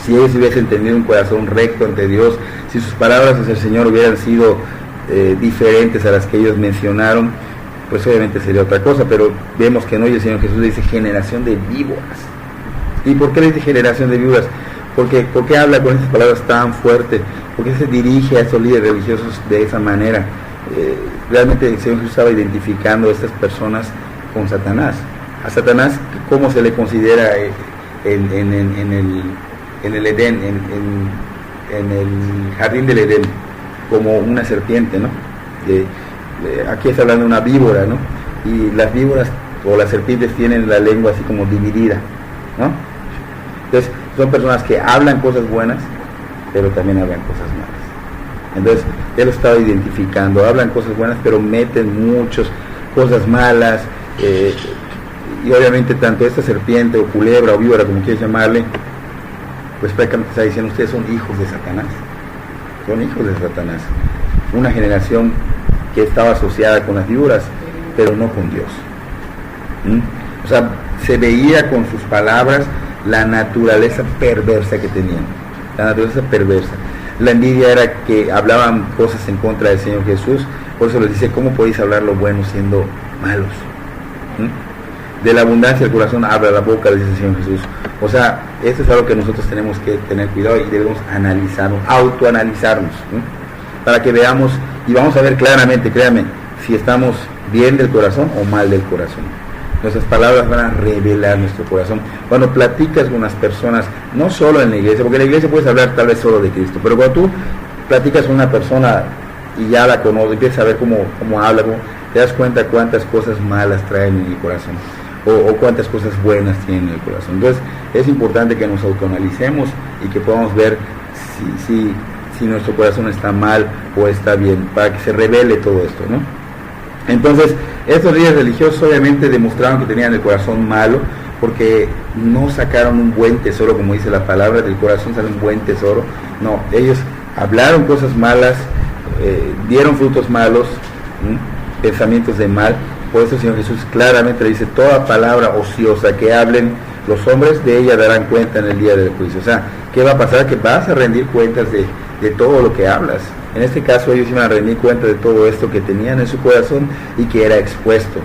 Si ellos hubiesen tenido un corazón recto ante Dios, si sus palabras hacia el Señor hubieran sido diferentes a las que ellos mencionaron, pues obviamente sería otra cosa, pero vemos que no, y el Señor Jesús le dice generación de víboras. ¿Y por qué le dice generación de víboras? ¿Por qué habla con esas palabras tan fuertes? ¿Por qué se dirige a estos líderes religiosos de esa manera? Realmente el Señor Jesús estaba identificando a estas personas con Satanás. A Satanás, ¿cómo se le considera en el Edén, en el jardín del Edén? Como una serpiente, ¿no? Aquí está hablando de una víbora, ¿no? Y las víboras o las serpientes tienen la lengua así como dividida, ¿no? Entonces son personas que hablan cosas buenas, pero también hablan cosas malas. Entonces él lo estaba identificando, hablan cosas buenas, pero meten muchas cosas malas, y obviamente tanto esta serpiente o culebra o víbora, como quieras llamarle, pues prácticamente está diciendo, ustedes son hijos de Satanás. Son hijos de Satanás, una generación que estaba asociada con las víboras, pero no con Dios. O sea, se veía con sus palabras la naturaleza perversa que tenían, la naturaleza perversa. La envidia era que hablaban cosas en contra del Señor Jesús, por eso les dice, ¿cómo podéis hablar lo bueno siendo malos? De la abundancia del corazón habla la boca, dice el Señor Jesús. O sea, esto es algo que nosotros tenemos que tener cuidado y debemos analizarnos, autoanalizarnos, para que veamos y vamos a ver claramente, créanme, si estamos bien del corazón o mal del corazón. Nuestras palabras van a revelar nuestro corazón. Cuando platicas con las personas, no solo en la iglesia, porque en la iglesia puedes hablar tal vez solo de Cristo, pero cuando tú platicas con una persona y ya la conoces, empiezas a ver cómo habla, te das cuenta cuántas cosas malas traen en el corazón. O cuántas cosas buenas tienen en el corazón. Entonces es importante que nos autoanalicemos y que podamos ver si nuestro corazón está mal o está bien, para que se revele todo esto, ¿no? Entonces estos líderes religiosos obviamente demostraron que tenían el corazón malo, porque no sacaron un buen tesoro, como dice la palabra, del corazón sale un buen tesoro. No, ellos hablaron cosas malas, dieron frutos malos, pensamientos de mal. Por eso el Señor Jesús claramente le dice, toda palabra ociosa que hablen los hombres, de ella darán cuenta en el día del juicio. O sea, ¿qué va a pasar? Que vas a rendir cuentas de todo lo que hablas. En este caso ellos iban a rendir cuenta de todo esto que tenían en su corazón y que era expuesto.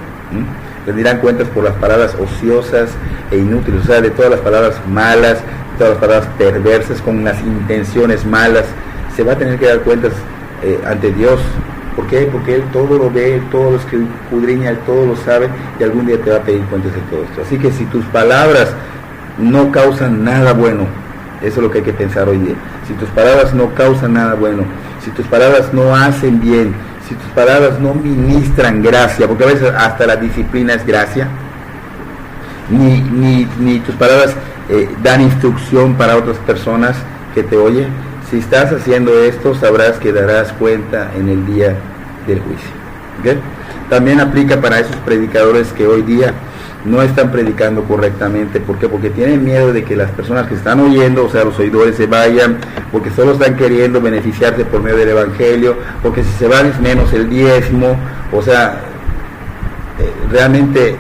Rendirán cuentas por las palabras ociosas e inútiles, o sea, de todas las palabras malas, de todas las palabras perversas, con las intenciones malas. Se va a tener que dar cuentas ante Dios. ¿Por qué? Porque Él todo lo ve, Él todo lo escudriña, Él todo lo sabe, y algún día te va a pedir cuentas de todo esto. Así que si tus palabras no causan nada bueno, eso es lo que hay que pensar hoy día. Si tus palabras no causan nada bueno, si tus palabras no hacen bien, si tus palabras no ministran gracia, porque a veces hasta la disciplina es gracia, ni tus palabras dan instrucción para otras personas que te oyen. Si estás haciendo esto, sabrás que darás cuenta en el día del juicio. ¿Okay? También aplica para esos predicadores que hoy día no están predicando correctamente. ¿Por qué? Porque tienen miedo de que las personas que están oyendo, o sea, los oidores, se vayan, porque solo están queriendo beneficiarse por medio del Evangelio, porque si se van es menos el diezmo. O sea, realmente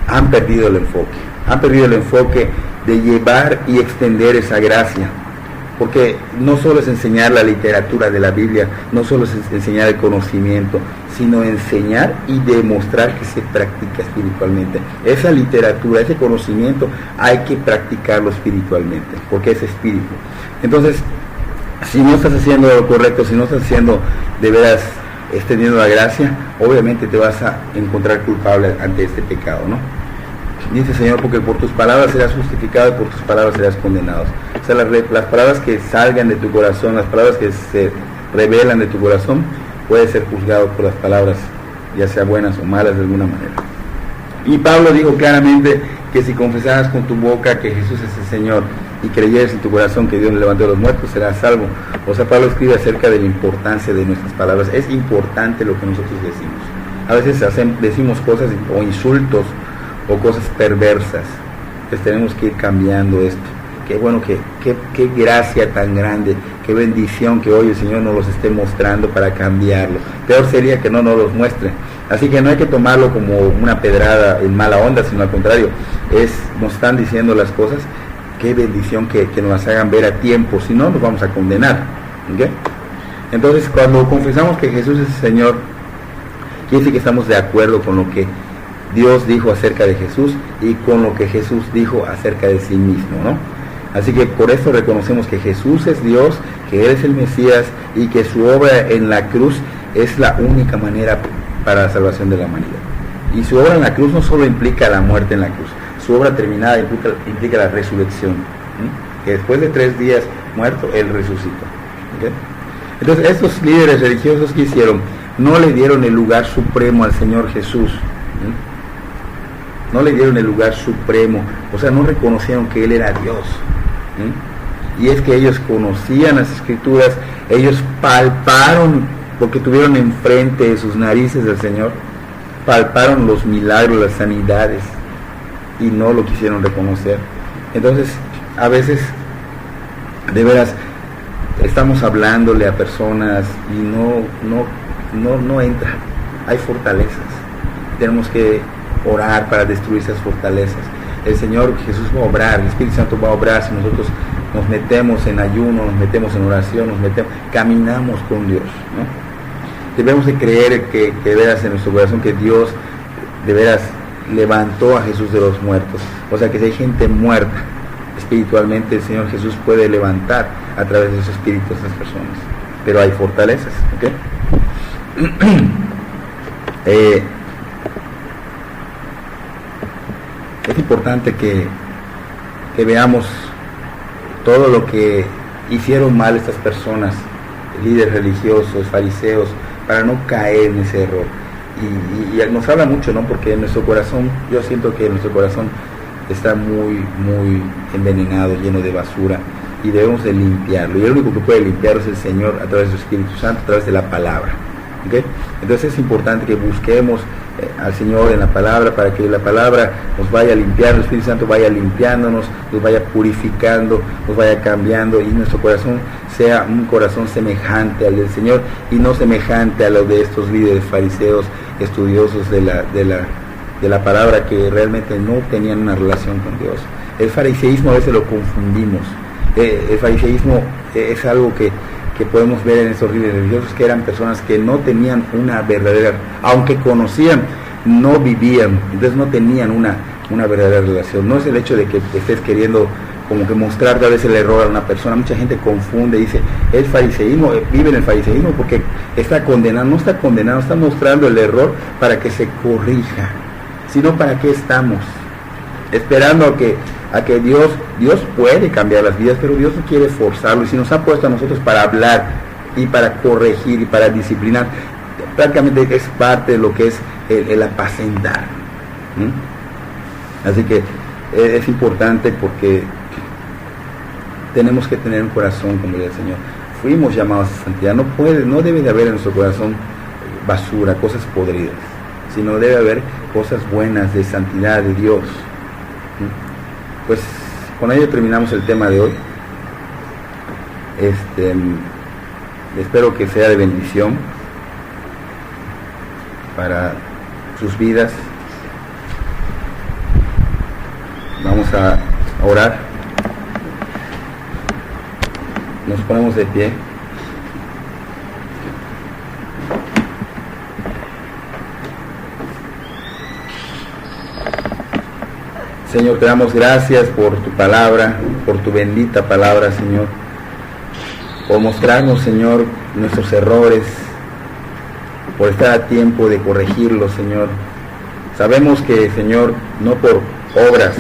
han perdido el enfoque de llevar y extender esa gracia. Porque no solo es enseñar la literatura de la Biblia, no solo es enseñar el conocimiento, sino enseñar y demostrar que se practica espiritualmente. Esa literatura, ese conocimiento, hay que practicarlo espiritualmente, porque es espíritu. Entonces, si no estás haciendo lo correcto, si no estás haciendo de veras, extendiendo la gracia, obviamente te vas a encontrar culpable ante este pecado, ¿no? Dice el Señor, porque por tus palabras serás justificado y por tus palabras serás condenado. O sea, las palabras que salgan de tu corazón, las palabras que se revelan de tu corazón, puedes ser juzgado por las palabras, ya sea buenas o malas de alguna manera. Y Pablo dijo claramente que si confesaras con tu boca que Jesús es el Señor y creyeres en tu corazón que Dios le levantó de los muertos, serás salvo. O sea, Pablo escribe acerca de la importancia de nuestras palabras. Es importante lo que nosotros decimos. A veces decimos cosas o insultos o cosas perversas. Pues tenemos que ir cambiando esto. Qué bueno, qué gracia tan grande, qué qué bendición que hoy el Señor nos los esté mostrando para cambiarlo. Peor sería que no nos los muestre. Así que no hay que tomarlo como una pedrada en mala onda, sino al contrario, nos están diciendo las cosas. Qué bendición que nos las hagan ver a tiempo, si no nos vamos a condenar. ¿Okay? Entonces, cuando confesamos que Jesús es el Señor, quiere decir que estamos de acuerdo con lo que Dios dijo acerca de Jesús y con lo que Jesús dijo acerca de sí mismo, ¿no? Así que por eso reconocemos que Jesús es Dios, que Él es el Mesías y que su obra en la cruz es la única manera para la salvación de la humanidad. Y su obra en la cruz no solo implica la muerte en la cruz, su obra terminada implica la resurrección, ¿sí? Que después de 3 días muerto, Él resucitó. ¿Okay? Entonces estos líderes religiosos que hicieron, no le dieron el lugar supremo al Señor Jesús, ¿sí? No le dieron el lugar supremo, o sea, no reconocieron que Él era Dios. ¿Sí? Y es que ellos conocían las Escrituras, ellos palparon, porque tuvieron enfrente de sus narices al Señor, palparon los milagros, las sanidades, y no lo quisieron reconocer. Entonces, a veces, de veras, estamos hablándole a personas y no entra. Hay fortalezas. Tenemos que orar para destruir esas fortalezas. El Señor Jesús va a obrar, el Espíritu Santo va a obrar si nosotros nos metemos en ayuno, nos metemos en oración, caminamos con Dios, ¿no? Debemos de creer que de veras en nuestro corazón que Dios de veras levantó a Jesús de los muertos. O sea que si hay gente muerta espiritualmente, el Señor Jesús puede levantar a través de esos espíritus a esas personas. Pero hay fortalezas, ¿ok? Es importante que veamos todo lo que hicieron mal estas personas, líderes religiosos, fariseos, para no caer en ese error. Y nos habla mucho, ¿no? Porque en nuestro corazón, yo siento que nuestro corazón está muy, muy envenenado, lleno de basura, y debemos de limpiarlo. Y el único que puede limpiarlo es el Señor a través del Espíritu Santo, a través de la palabra. ¿Okay? Entonces es importante que busquemos al Señor en la palabra, para que la palabra nos vaya limpiando, el Espíritu Santo vaya limpiándonos, nos vaya purificando, nos vaya cambiando, y nuestro corazón sea un corazón semejante al del Señor y no semejante a lo de estos líderes fariseos estudiosos de la palabra, que realmente no tenían una relación con Dios. El fariseísmo a veces lo confundimos. El fariseísmo es algo que podemos ver en estos líderes religiosos, que eran personas que no tenían una verdadera, aunque conocían, no vivían, entonces no tenían una verdadera relación. No es el hecho de que estés queriendo como que mostrar tal vez el error a una persona. Mucha gente confunde, dice, es fariseísmo, vive en el fariseísmo porque está condenado. No está condenado, está mostrando el error para que se corrija. Sino, ¿para qué estamos? Esperando a que Dios puede cambiar las vidas, pero Dios no quiere forzarlo. Y si nos ha puesto a nosotros para hablar y para corregir y para disciplinar, prácticamente es parte de lo que es el apacentar. Así que es importante, porque tenemos que tener un corazón como el del Señor. Fuimos llamados a santidad. No debe de haber en nuestro corazón basura, cosas podridas, sino debe haber cosas buenas de santidad de Dios. Pues con ello terminamos el tema de hoy. Espero que sea de bendición para sus vidas. Vamos a orar. Nos ponemos de pie. Señor, te damos gracias por tu palabra, por tu bendita palabra, Señor, por mostrarnos, Señor, nuestros errores, por estar a tiempo de corregirlos, Señor. Sabemos que, Señor, no por obras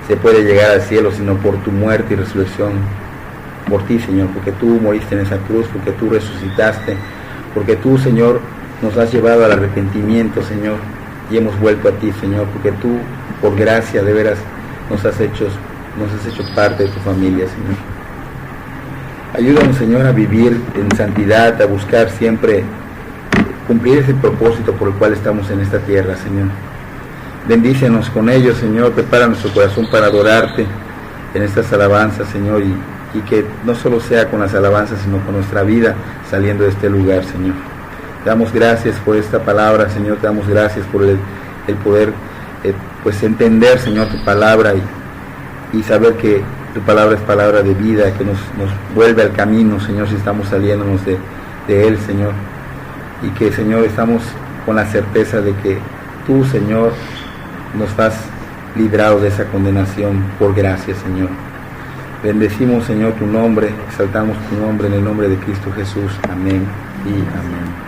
se puede llegar al cielo, sino por tu muerte y resurrección, por ti, Señor, porque tú moriste en esa cruz, porque tú resucitaste, porque tú, Señor, nos has llevado al arrepentimiento, Señor, y hemos vuelto a ti, Señor, porque tú, por gracia, de veras, nos has hecho parte de tu familia, Señor. Ayúdanos, Señor, a vivir en santidad, a buscar siempre cumplir ese propósito por el cual estamos en esta tierra, Señor. Bendícenos con ellos, Señor. Prepara nuestro corazón para adorarte en estas alabanzas, Señor, y y que no solo sea con las alabanzas, sino con nuestra vida saliendo de este lugar, Señor. Te damos gracias por esta palabra, Señor. Te damos gracias por el poder pues entender, Señor, tu palabra y saber que tu palabra es palabra de vida, que nos vuelve al camino, Señor, si estamos saliéndonos de él, Señor. Y que, Señor, estamos con la certeza de que tú, Señor, nos has librado de esa condenación por gracia, Señor. Bendecimos, Señor, tu nombre, exaltamos tu nombre en el nombre de Cristo Jesús. Amén y amén.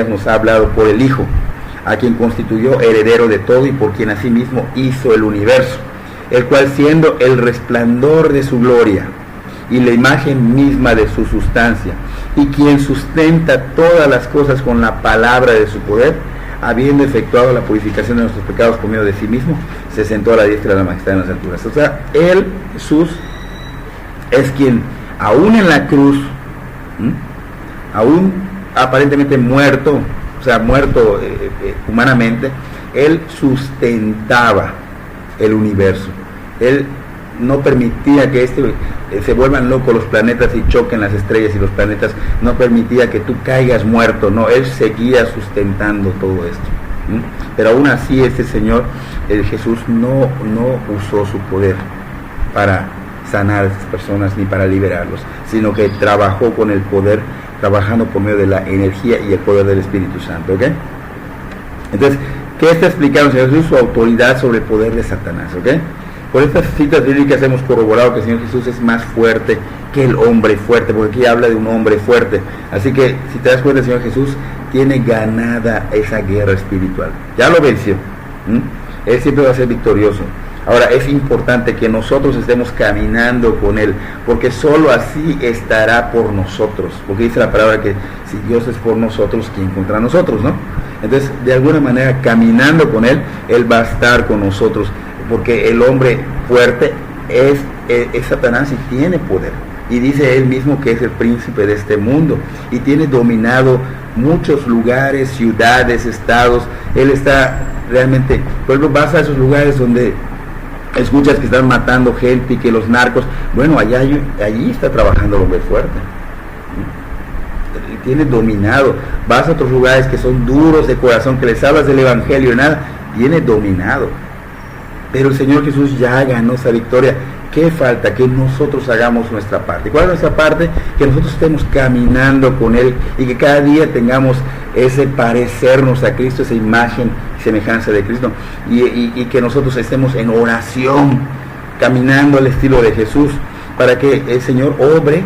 Nos ha hablado por el Hijo, a quien constituyó heredero de todo y por quien asimismo hizo el universo, el cual siendo el resplandor de su gloria y la imagen misma de su sustancia, y quien sustenta todas las cosas con la palabra de su poder, habiendo efectuado la purificación de nuestros pecados por medio de sí mismo, se sentó a la diestra de la majestad en las alturas. O sea, él, Jesús, es quien, aún en la cruz, aún aparentemente muerto, o sea, muerto humanamente, él sustentaba el universo. Él no permitía que se vuelvan locos los planetas y choquen las estrellas y los planetas, no permitía que tú caigas muerto, no, él seguía sustentando todo esto. Pero aún así este Señor, el Jesús, no usó su poder para sanar a estas personas ni para liberarlos, sino que trabajó con el poder, trabajando por medio de la energía y el poder del Espíritu Santo, ¿ok? Entonces, ¿qué está explicando el Señor Jesús? Su autoridad sobre el poder de Satanás, ¿ok? Por estas citas bíblicas hemos corroborado que el Señor Jesús es más fuerte que el hombre fuerte, porque aquí habla de un hombre fuerte. Así que, si te das cuenta, el Señor Jesús tiene ganada esa guerra espiritual. Ya lo venció. Él siempre va a ser victorioso. Ahora, es importante que nosotros estemos caminando con Él, porque solo así estará por nosotros, porque dice la palabra que si Dios es por nosotros, ¿quién contra nosotros, no? Entonces, de alguna manera, caminando con Él, Él va a estar con nosotros, porque el hombre fuerte es Satanás y tiene poder. Y dice él mismo que es el príncipe de este mundo y tiene dominado muchos lugares, ciudades, estados. Él está realmente, por ejemplo, vas a esos lugares donde escuchas que están matando gente y que los narcos, bueno, allí está trabajando el hombre fuerte. Tiene dominado. Vas a otros lugares que son duros de corazón, que les hablas del evangelio y nada, tiene dominado. Pero el Señor Jesús ya ganó esa victoria. ¿Qué falta? Que nosotros hagamos nuestra parte. ¿Cuál es nuestra parte? Que nosotros estemos caminando con Él y que cada día tengamos ese parecernos a Cristo, esa imagen y semejanza de Cristo, y que nosotros estemos en oración, caminando al estilo de Jesús, para que el Señor obre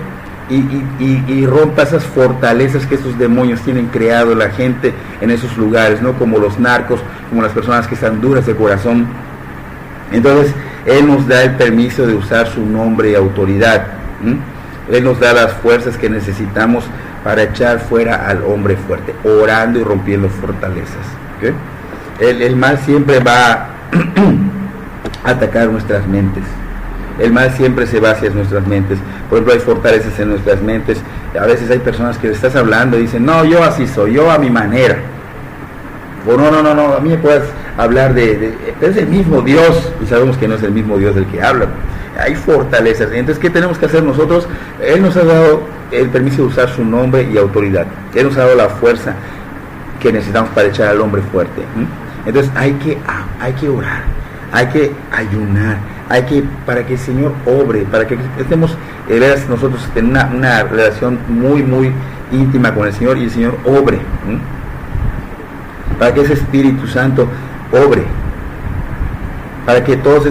y rompa esas fortalezas que esos demonios tienen creado en la gente en esos lugares, ¿no? Como los narcos, como las personas que están duras de corazón. Entonces, Él nos da el permiso de usar su nombre y autoridad. Él nos da las fuerzas que necesitamos para echar fuera al hombre fuerte, orando y rompiendo fortalezas. ¿Okay? El mal siempre va a atacar nuestras mentes. El mal siempre se va hacia nuestras mentes. Por ejemplo, hay fortalezas en nuestras mentes. A veces hay personas que le estás hablando y dicen, no, yo así soy, yo a mi manera. O no, a mí me puedes hablar es el mismo Dios, y sabemos que no es el mismo Dios del que habla. Hay fortalezas. Entonces, ¿qué tenemos que hacer nosotros? Él nos ha dado el permiso de usar su nombre y autoridad. Él nos ha dado la fuerza que necesitamos para echar al hombre fuerte. Entonces, hay que orar, hay que ayunar, para que el Señor obre, para que estemos nosotros en una relación muy, muy íntima con el Señor y el Señor obre. Para que ese Espíritu Santo obre, para que todos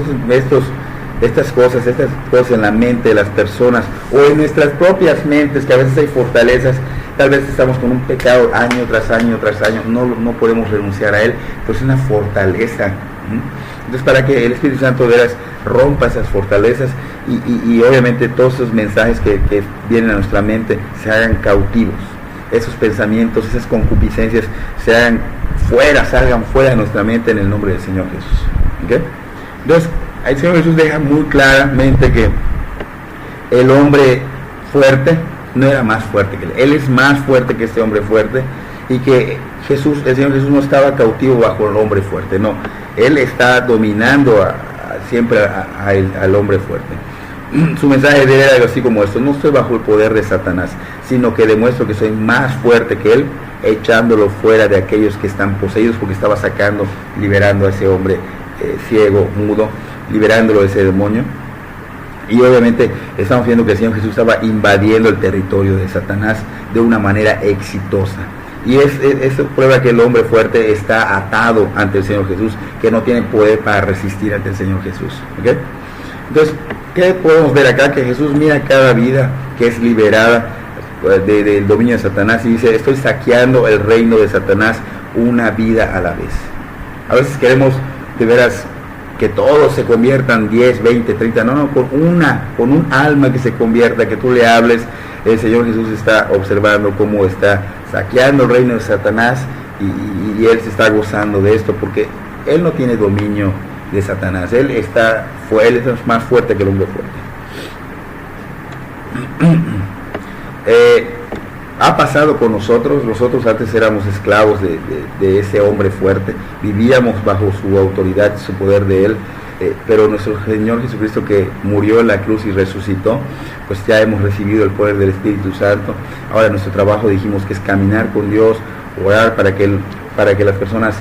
estas cosas en la mente de las personas o en nuestras propias mentes, que a veces hay fortalezas, tal vez estamos con un pecado año tras año, no podemos renunciar a él, pues es una fortaleza. Entonces, para que el Espíritu Santo de veras rompa esas fortalezas y obviamente todos esos mensajes que vienen a nuestra mente se hagan cautivos, esos pensamientos, esas concupiscencias salgan fuera de nuestra mente en el nombre del Señor Jesús. ¿Okay? Entonces, el Señor Jesús deja muy claramente que el hombre fuerte no era más fuerte que él. Él es más fuerte que este hombre fuerte, y que el Señor Jesús no estaba cautivo bajo el hombre fuerte, no. Él está dominando siempre al hombre fuerte. Su mensaje de él era algo así como esto: no estoy bajo el poder de Satanás, sino que demuestro que soy más fuerte que él, echándolo fuera de aquellos que están poseídos, porque estaba liberando a ese hombre ciego, mudo, liberándolo de ese demonio. Y obviamente estamos viendo que el Señor Jesús estaba invadiendo el territorio de Satanás de una manera exitosa. Y eso prueba que el hombre fuerte está atado ante el Señor Jesús, que no tiene poder para resistir ante el Señor Jesús. ¿Okay? Entonces, ¿qué podemos ver acá? Que Jesús mira cada vida que es liberada del dominio de Satanás y dice: estoy saqueando el reino de Satanás una vida a la vez. A veces queremos de veras que todos se conviertan 10, 20, 30, no, con un alma que se convierta, que tú le hables. El Señor Jesús está observando cómo está saqueando el reino de Satanás y Él se está gozando de esto, porque Él no tiene dominio de Satanás. Él es más fuerte que el hombre fuerte. Ha pasado con nosotros antes éramos esclavos de ese hombre fuerte, vivíamos bajo su autoridad, su poder de Él, pero nuestro Señor Jesucristo, que murió en la cruz y resucitó, pues ya hemos recibido el poder del Espíritu Santo. Ahora nuestro trabajo, dijimos, que es caminar con Dios, orar para que las personas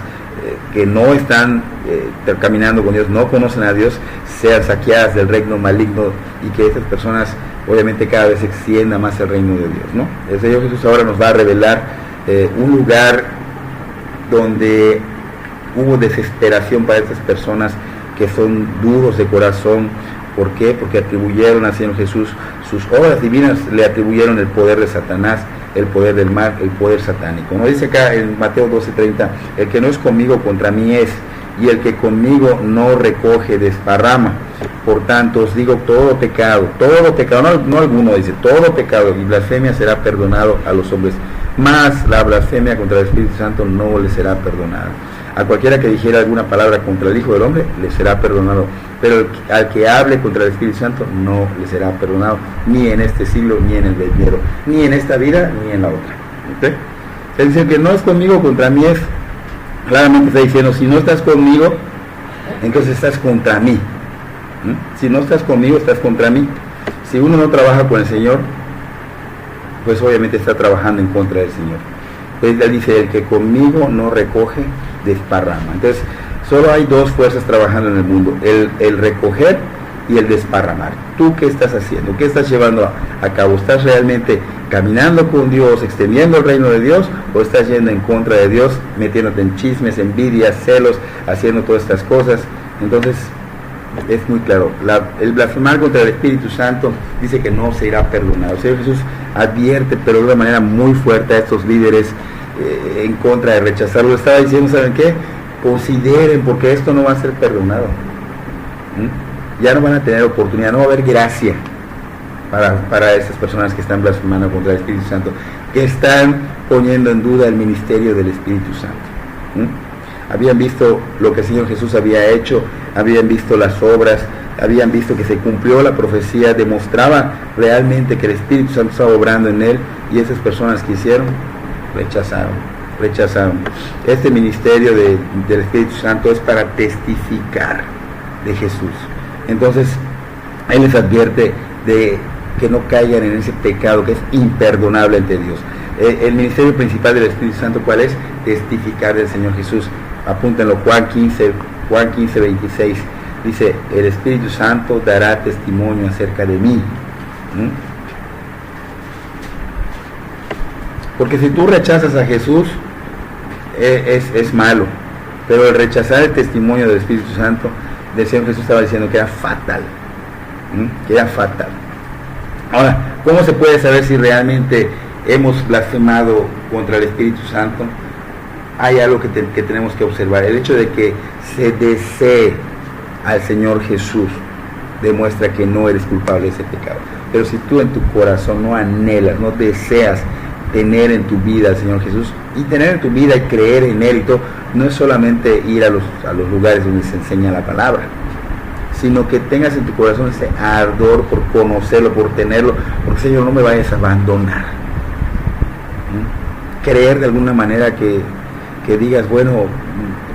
que no están caminando con Dios, no conocen a Dios, sean saqueadas del reino maligno, y que esas personas obviamente cada vez extienda más el reino de Dios, ¿no? El Señor Jesús ahora nos va a revelar un lugar donde hubo desesperación para estas personas que son duros de corazón. ¿Por qué? Porque atribuyeron al Señor Jesús sus obras divinas, le atribuyeron el poder de Satanás, el poder del mal, el poder satánico. Como dice acá en Mateo 12:30, el que no es conmigo contra mí es, y el que conmigo no recoge desparrama. Por tanto os digo, todo pecado, no alguno, dice, todo pecado y blasfemia será perdonado a los hombres, mas la blasfemia contra el Espíritu Santo no le será perdonada. A cualquiera que dijera alguna palabra contra el Hijo del Hombre le será perdonado, pero al que hable contra el Espíritu Santo no le será perdonado, ni en este siglo, ni en el venidero, ni en esta vida, ni en la otra. ¿Okay? Es decir, que no es conmigo, contra mí es, claramente está diciendo, si no estás conmigo, entonces estás contra mí. Si no estás conmigo, estás contra mí. Si uno no trabaja con el Señor, pues obviamente está trabajando en contra del Señor. Entonces él dice, el que conmigo no recoge, desparrama. Entonces, solo hay dos fuerzas trabajando en el mundo, el recoger y el desparramar. ¿Tú qué estás haciendo? ¿Qué estás llevando a cabo? ¿Estás realmente caminando con Dios, extendiendo el reino de Dios, o estás yendo en contra de Dios, metiéndote en chismes, envidias, celos, haciendo todas estas cosas? Entonces, es muy claro, el blasfemar contra el Espíritu Santo dice que no se irá perdonado. El Señor Jesús advierte, pero de una manera muy fuerte, a estos líderes en contra de rechazarlo. Estaba diciendo, ¿saben qué? Consideren, porque esto no va a ser perdonado. Ya no van a tener oportunidad, no va a haber gracia para esas personas que están blasfemando contra el Espíritu Santo, que están poniendo en duda el ministerio del Espíritu Santo. Habían visto lo que el Señor Jesús había hecho, habían visto las obras, habían visto que se cumplió la profecía, demostraba realmente que el Espíritu Santo estaba obrando en él, y esas personas que hicieron, rechazaron. Este ministerio del Espíritu Santo es para testificar de Jesús. Entonces, Él les advierte de que no caigan en ese pecado que es imperdonable ante Dios. El ministerio principal del Espíritu Santo, ¿cuál es? Testificar del Señor Jesús. Apúntenlo, Juan 15, 26, dice, el Espíritu Santo dará testimonio acerca de mí. Porque si tú rechazas a Jesús, es malo, pero el rechazar el testimonio del Espíritu Santo, del Señor Jesús estaba diciendo que era fatal, Ahora, ¿cómo se puede saber si realmente hemos blasfemado contra el Espíritu Santo? Hay algo que tenemos que observar. El hecho de que se desee al Señor Jesús demuestra que no eres culpable de ese pecado. Pero si tú en tu corazón no anhelas, no deseas tener en tu vida al Señor Jesús, y tener en tu vida y creer en Él y todo, no es solamente ir a los lugares donde se enseña la palabra, sino que tengas en tu corazón ese ardor por conocerlo, por tenerlo, porque Señor, no me vayas a abandonar. Creer de alguna manera que digas, bueno,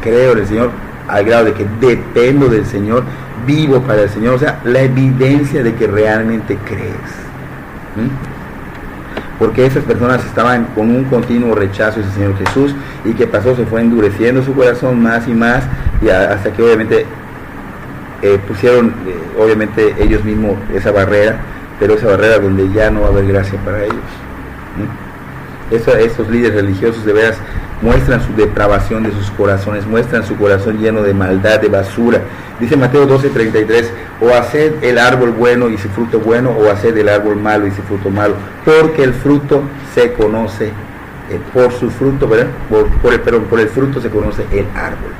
creo en el Señor al grado de que dependo del Señor, vivo para el Señor, o sea, la evidencia de que realmente crees. Porque esas personas estaban con un continuo rechazo ese Señor Jesús, y que pasó, se fue endureciendo su corazón más y más, y hasta que obviamente pusieron obviamente ellos mismos esa barrera, pero esa barrera donde ya no va a haber gracia para ellos. Estos líderes religiosos de veras muestran su depravación de sus corazones, muestran su corazón lleno de maldad, de basura. Dice Mateo 12:33, o haced el árbol bueno y su fruto bueno, o haced el árbol malo y su fruto malo, porque el fruto se conoce por su fruto, ¿verdad? Por el fruto se conoce el árbol.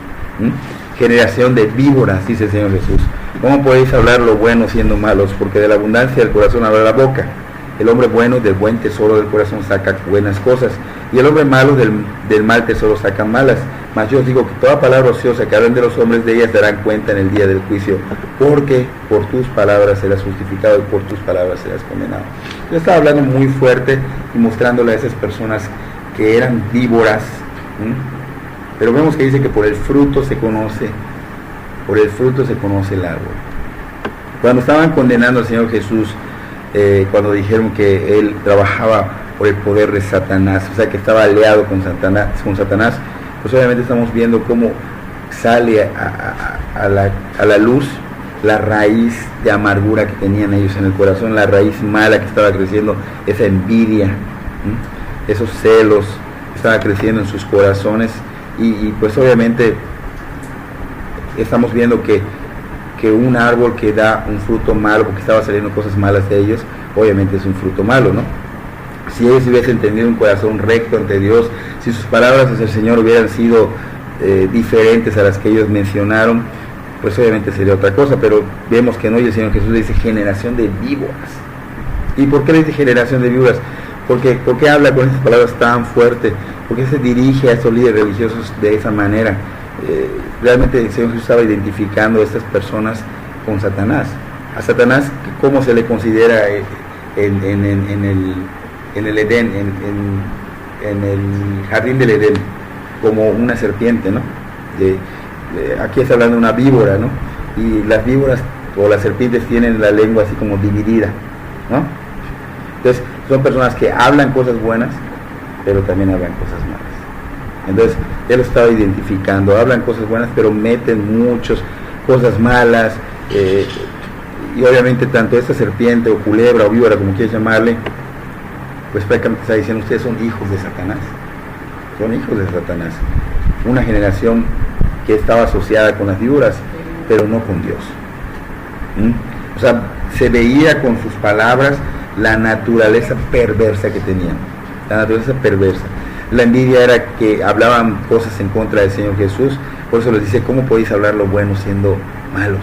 Generación de víboras, dice el Señor Jesús. ¿Cómo podéis hablar lo bueno siendo malos? Porque de la abundancia del corazón habla la boca. El hombre bueno del buen tesoro del corazón saca buenas cosas, y el hombre malo del mal tesoro saca malas. Mas yo os digo que toda palabra ociosa que hablen de los hombres, de ellas darán cuenta en el día del juicio, porque por tus palabras serás justificado y por tus palabras serás condenado. Yo estaba hablando muy fuerte y mostrándole a esas personas que eran víboras, pero vemos que dice que por el fruto se conoce el árbol. Cuando estaban condenando al Señor Jesús, cuando dijeron que Él trabajaba por el poder de Satanás, o sea que estaba aliado con Satanás, pues obviamente estamos viendo cómo sale a la luz la raíz de amargura que tenían ellos en el corazón, la raíz mala que estaba creciendo, esa envidia, esos celos que estaban creciendo en sus corazones, y pues obviamente estamos viendo que un árbol que da un fruto malo, porque estaba saliendo cosas malas de ellos, obviamente es un fruto malo, ¿no? Si ellos hubiesen tenido un corazón recto ante Dios, si sus palabras hacia el Señor hubieran sido diferentes a las que ellos mencionaron, pues obviamente sería otra cosa, pero vemos que no, y el Señor Jesús dice generación de víboras. ¿Y por qué le dice generación de víboras? ¿Por qué habla con esas palabras tan fuertes? ¿Por qué se dirige a estos líderes religiosos de esa manera? Realmente el Señor Jesús estaba identificando a estas personas con Satanás. A Satanás, ¿cómo se le considera en el Edén, en el jardín del Edén? Como una serpiente, ¿no? Aquí está hablando de una víbora, ¿no? Y las víboras o las serpientes tienen la lengua así como dividida, ¿no? Entonces son personas que hablan cosas buenas, pero también hablan cosas malas. Entonces él lo estaba identificando, hablan cosas buenas, pero meten muchas cosas malas, y obviamente tanto esta serpiente o culebra o víbora, como quieras llamarle, pues prácticamente está diciendo, ustedes son hijos de Satanás. Son hijos de Satanás, una generación que estaba asociada con las víboras, pero no con Dios. O sea, se veía con sus palabras la naturaleza perversa que tenían, la naturaleza perversa. La envidia era que hablaban cosas en contra del Señor Jesús, por eso les dice, ¿cómo podéis hablar lo bueno siendo malos?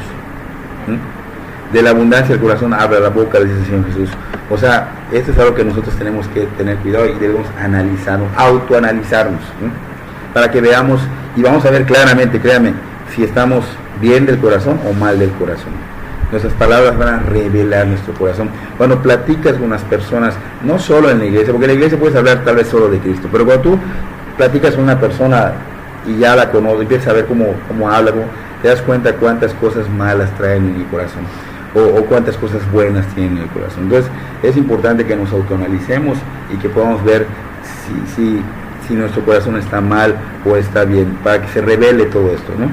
De la abundancia del corazón habla la boca, dice el Señor Jesús. O sea, esto es algo que nosotros tenemos que tener cuidado y debemos analizarnos, autoanalizarnos, para que veamos y vamos a ver claramente, créanme, si estamos bien del corazón o mal del corazón. Nuestras palabras van a revelar nuestro corazón. Cuando platicas con las personas, no solo en la iglesia, porque en la iglesia puedes hablar tal vez solo de Cristo, pero cuando tú platicas con una persona y ya la conoces, empiezas a ver cómo habla, te das cuenta cuántas cosas malas traen en el corazón. O cuántas cosas buenas tienen en el corazón. Entonces es importante que nos autoanalicemos y que podamos ver si nuestro corazón está mal o está bien, para que se revele todo esto, ¿no?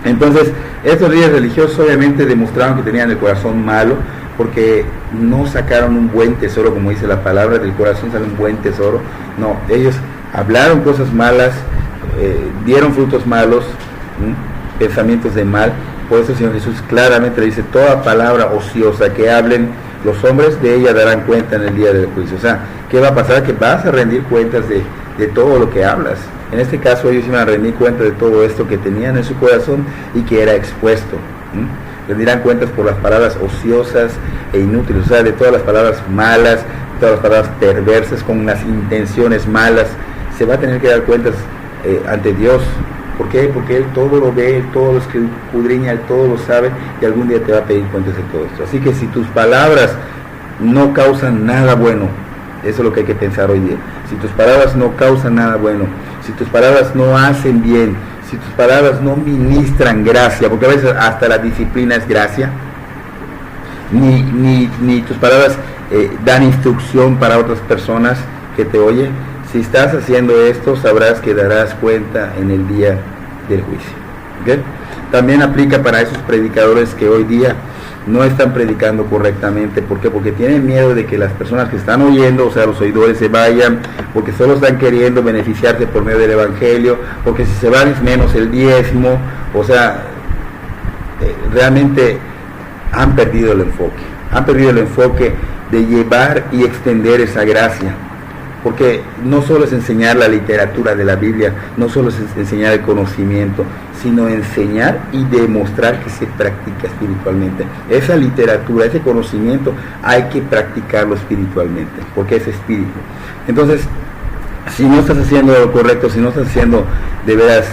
Entonces estos líderes religiosos obviamente demostraron que tenían el corazón malo, porque no sacaron un buen tesoro, como dice la palabra, del corazón sale un buen tesoro. No, ellos hablaron cosas malas, dieron frutos malos, pensamientos de mal. Por eso el Señor Jesús claramente le dice, toda palabra ociosa que hablen los hombres, de ella darán cuenta en el día del juicio. O sea, ¿qué va a pasar? Que vas a rendir cuentas de todo lo que hablas. En este caso ellos iban a rendir cuenta de todo esto que tenían en su corazón y que era expuesto. Rendirán cuentas por las palabras ociosas e inútiles, o sea, de todas las palabras malas, de todas las palabras perversas, con las intenciones malas. Se va a tener que dar cuentas ante Dios. ¿Por qué? Porque Él todo lo ve, Él todo lo escudriña, Él todo lo sabe, y algún día te va a pedir cuentas de todo esto. Así que si tus palabras no causan nada bueno, eso es lo que hay que pensar hoy día. Si tus palabras no causan nada bueno, si tus palabras no hacen bien, si tus palabras no ministran gracia, porque a veces hasta la disciplina es gracia, ni tus palabras dan instrucción para otras personas que te oyen. Si estás haciendo esto, sabrás que darás cuenta en el día del juicio. ¿Okay? También aplica para esos predicadores que hoy día no están predicando correctamente. ¿Por qué? Porque tienen miedo de que las personas que están oyendo, o sea, los oidores, se vayan, porque solo están queriendo beneficiarse por medio del Evangelio, porque si se van es menos el diezmo. O sea, realmente han perdido el enfoque de llevar y extender esa gracia. Porque no solo es enseñar la literatura de la Biblia, no solo es enseñar el conocimiento, sino enseñar y demostrar que se practica espiritualmente. Esa literatura, ese conocimiento, hay que practicarlo espiritualmente, porque es espíritu. Entonces, si no estás haciendo lo correcto, si no estás haciendo de veras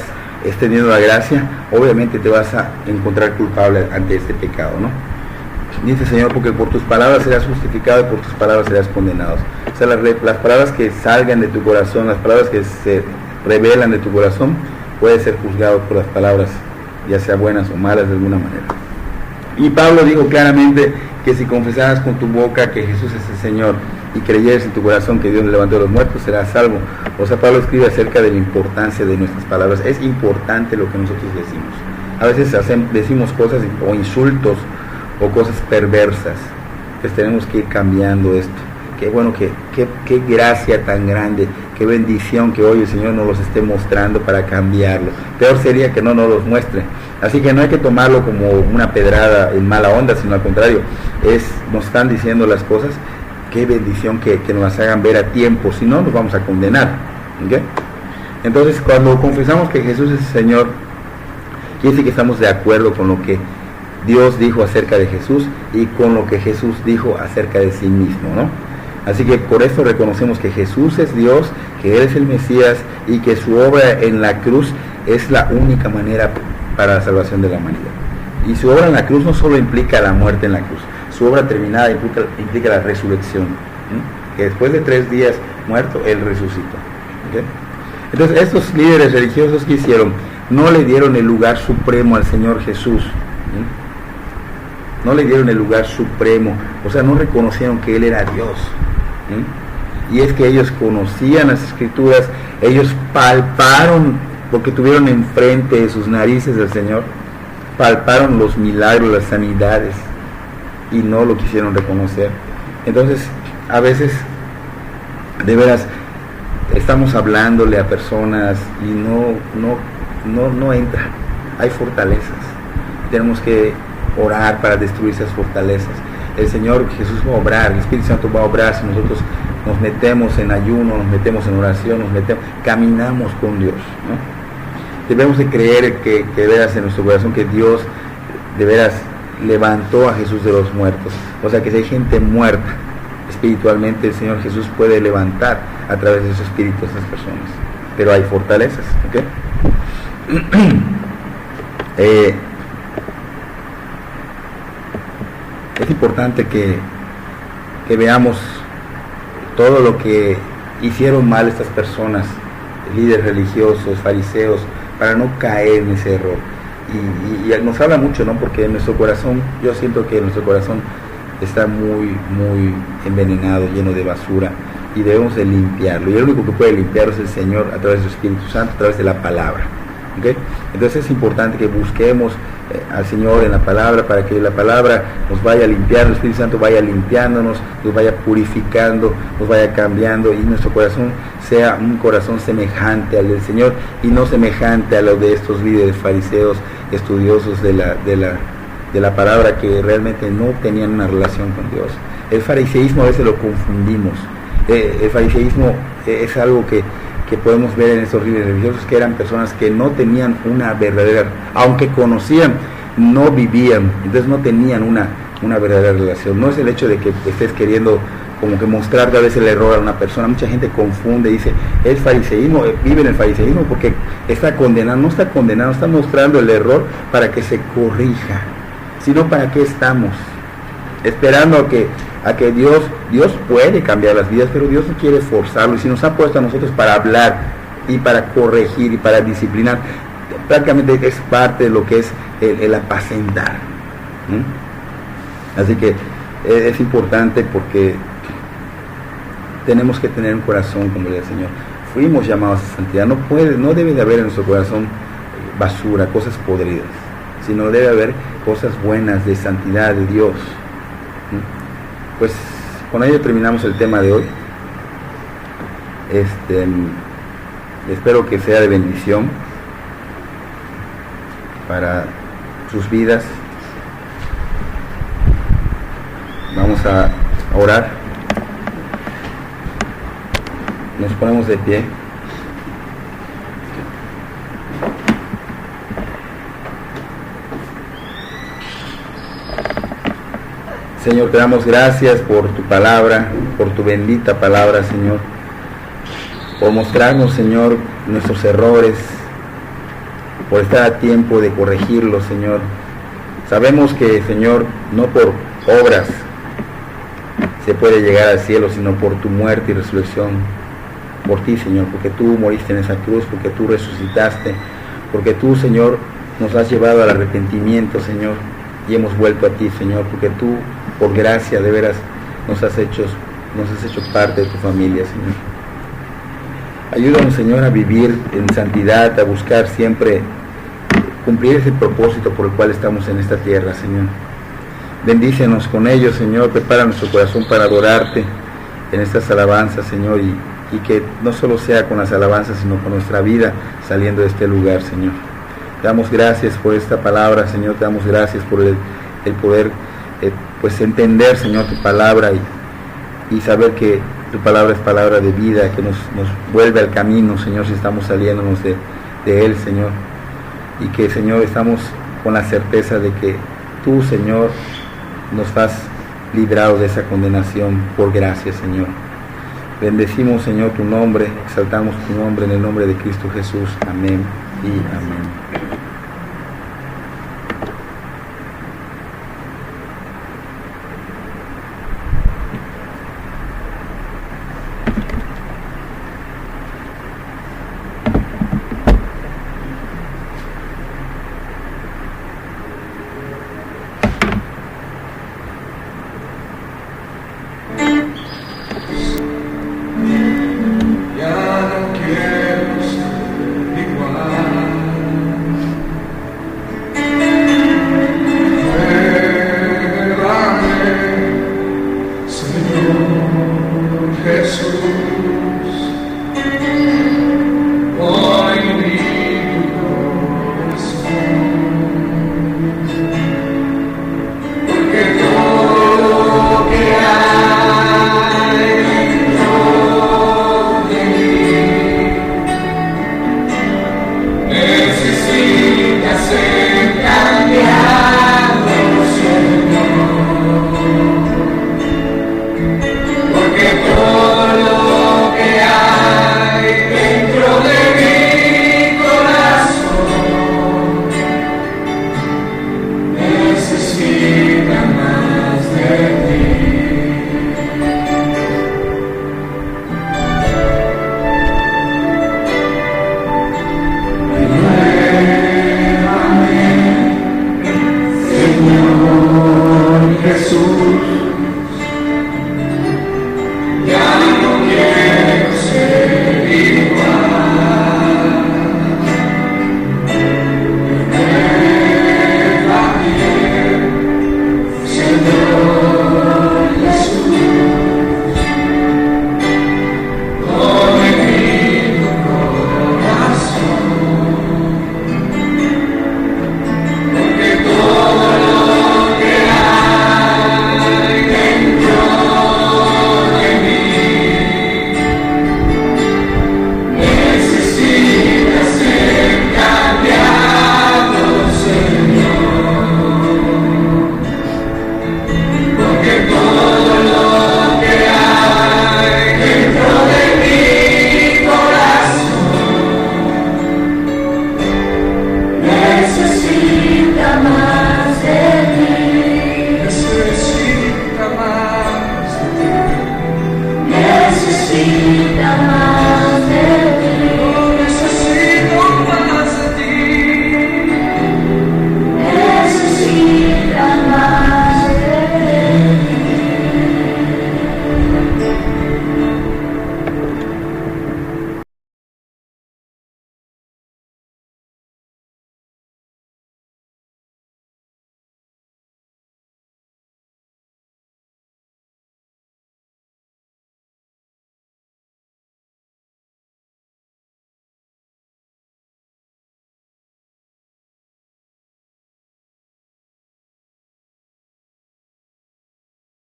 extendiendo la gracia, obviamente te vas a encontrar culpable ante este pecado, ¿no? Dice el Señor, porque por tus palabras serás justificado y por tus palabras serás condenado. O sea, las palabras que salgan de tu corazón, las palabras que se revelan de tu corazón, puede ser juzgado por las palabras, ya sea buenas o malas de alguna manera. Y Pablo dijo claramente que si confesaras con tu boca que Jesús es el Señor y creyeres en tu corazón que Dios le levantó de los muertos, serás salvo. O sea, Pablo escribe acerca de la importancia de nuestras palabras. Es importante lo que nosotros decimos. A veces decimos cosas o insultos o cosas perversas. Pues tenemos que ir cambiando esto. Qué bueno, qué gracia tan grande, qué bendición que hoy el Señor nos los esté mostrando para cambiarlo. Peor sería que no nos los muestre. Así que no hay que tomarlo como una pedrada en mala onda, sino al contrario, nos están diciendo las cosas. Qué bendición que nos las hagan ver a tiempo, si no nos vamos a condenar. ¿Okay? Entonces, cuando confesamos que Jesús es el Señor, quiere decir que estamos de acuerdo con lo que Dios dijo acerca de Jesús y con lo que Jesús dijo acerca de sí mismo, ¿no? Así que por eso reconocemos que Jesús es Dios, que Él es el Mesías y que su obra en la cruz es la única manera para la salvación de la humanidad. Y su obra en la cruz no solo implica la muerte en la cruz, su obra terminada implica la resurrección, ¿sí? Que después de 3 días muerto, Él resucitó, ¿okay? Entonces estos líderes religiosos que hicieron, no le dieron el lugar supremo al Señor Jesús, ¿sí? No le dieron el lugar supremo, o sea, no reconocieron que Él era Dios, ¿sí? Y es que ellos conocían las Escrituras, ellos palparon, porque tuvieron enfrente de sus narices al Señor, palparon los milagros, las sanidades, y no lo quisieron reconocer. Entonces, a veces, de veras, estamos hablándole a personas y no entra. Hay fortalezas. Tenemos que orar para destruir esas fortalezas. El Señor Jesús va a obrar, el Espíritu Santo va a obrar si nosotros nos metemos en ayuno, nos metemos en oración, caminamos con Dios, ¿no? Debemos de creer que de veras en nuestro corazón que Dios de veras levantó a Jesús de los muertos. O sea que si hay gente muerta espiritualmente, el Señor Jesús puede levantar a través de su espíritu a esas personas. Pero hay fortalezas, ¿ok? Es importante que veamos todo lo que hicieron mal estas personas, líderes religiosos, fariseos, para no caer en ese error. Y nos habla mucho, ¿no? Porque en nuestro corazón, yo siento que nuestro corazón está muy envenenado, lleno de basura, y debemos de limpiarlo. Y el único que puede limpiarlo es el Señor a través del Espíritu Santo, a través de la palabra, ¿okay? Entonces es importante que busquemos al Señor en la palabra, para que la palabra nos vaya limpiando, el Espíritu Santo vaya limpiándonos, nos vaya purificando, nos vaya cambiando, y nuestro corazón sea un corazón semejante al del Señor y no semejante a lo de estos líderes fariseos, estudiosos de la palabra, que realmente no tenían una relación con Dios. El fariseísmo a veces lo confundimos. El fariseísmo es algo que podemos ver en estos líderes religiosos, que eran personas que no tenían una verdadera, aunque conocían, no vivían, entonces no tenían una verdadera relación. No es el hecho de que estés queriendo como que mostrar a veces el error a una persona. Mucha gente confunde y dice, es fariseísmo, vive en el fariseísmo porque está condenado. No está condenado, está mostrando el error para que se corrija. Sino, ¿para qué estamos? Esperando a que Dios puede cambiar las vidas, pero Dios no quiere forzarlo. Y si nos ha puesto a nosotros para hablar y para corregir y para disciplinar, prácticamente es parte de lo que es el apacentar, ¿no? Así que es importante, porque tenemos que tener un corazón como el del Señor. Fuimos llamados a santidad. No debe de haber en nuestro corazón basura, cosas podridas, sino debe haber cosas buenas de santidad de Dios. Pues con ello terminamos el tema de hoy. Espero que sea de bendición para sus vidas. Vamos a orar. Nos ponemos de pie. Señor, te damos gracias por tu palabra, por tu bendita palabra, Señor, por mostrarnos, Señor, nuestros errores, por estar a tiempo de corregirlos, Señor. Sabemos que, Señor, no por obras se puede llegar al cielo, sino por tu muerte y resurrección, por ti, Señor, porque tú moriste en esa cruz, porque tú resucitaste, porque tú, Señor, nos has llevado al arrepentimiento, Señor, y hemos vuelto a ti, Señor, porque tú, por gracia, de veras, nos has hecho parte de tu familia, Señor. Ayúdanos, Señor, a vivir en santidad, a buscar siempre cumplir ese propósito por el cual estamos en esta tierra, Señor. Bendícenos con ellos, Señor. Prepara nuestro corazón para adorarte en estas alabanzas, Señor, y que no solo sea con las alabanzas, sino con nuestra vida saliendo de este lugar, Señor. Te damos gracias por esta palabra, Señor. Te damos gracias por el poder pues entender, Señor, tu palabra y saber que Tu palabra es palabra de vida, que nos vuelve al camino, Señor, si estamos saliéndonos de Él, Señor. Y que, Señor, estamos con la certeza de que Tú, Señor, nos has librado de esa condenación por gracia, Señor. Bendecimos, Señor, Tu nombre, exaltamos Tu nombre en el nombre de Cristo Jesús. Amén y amén.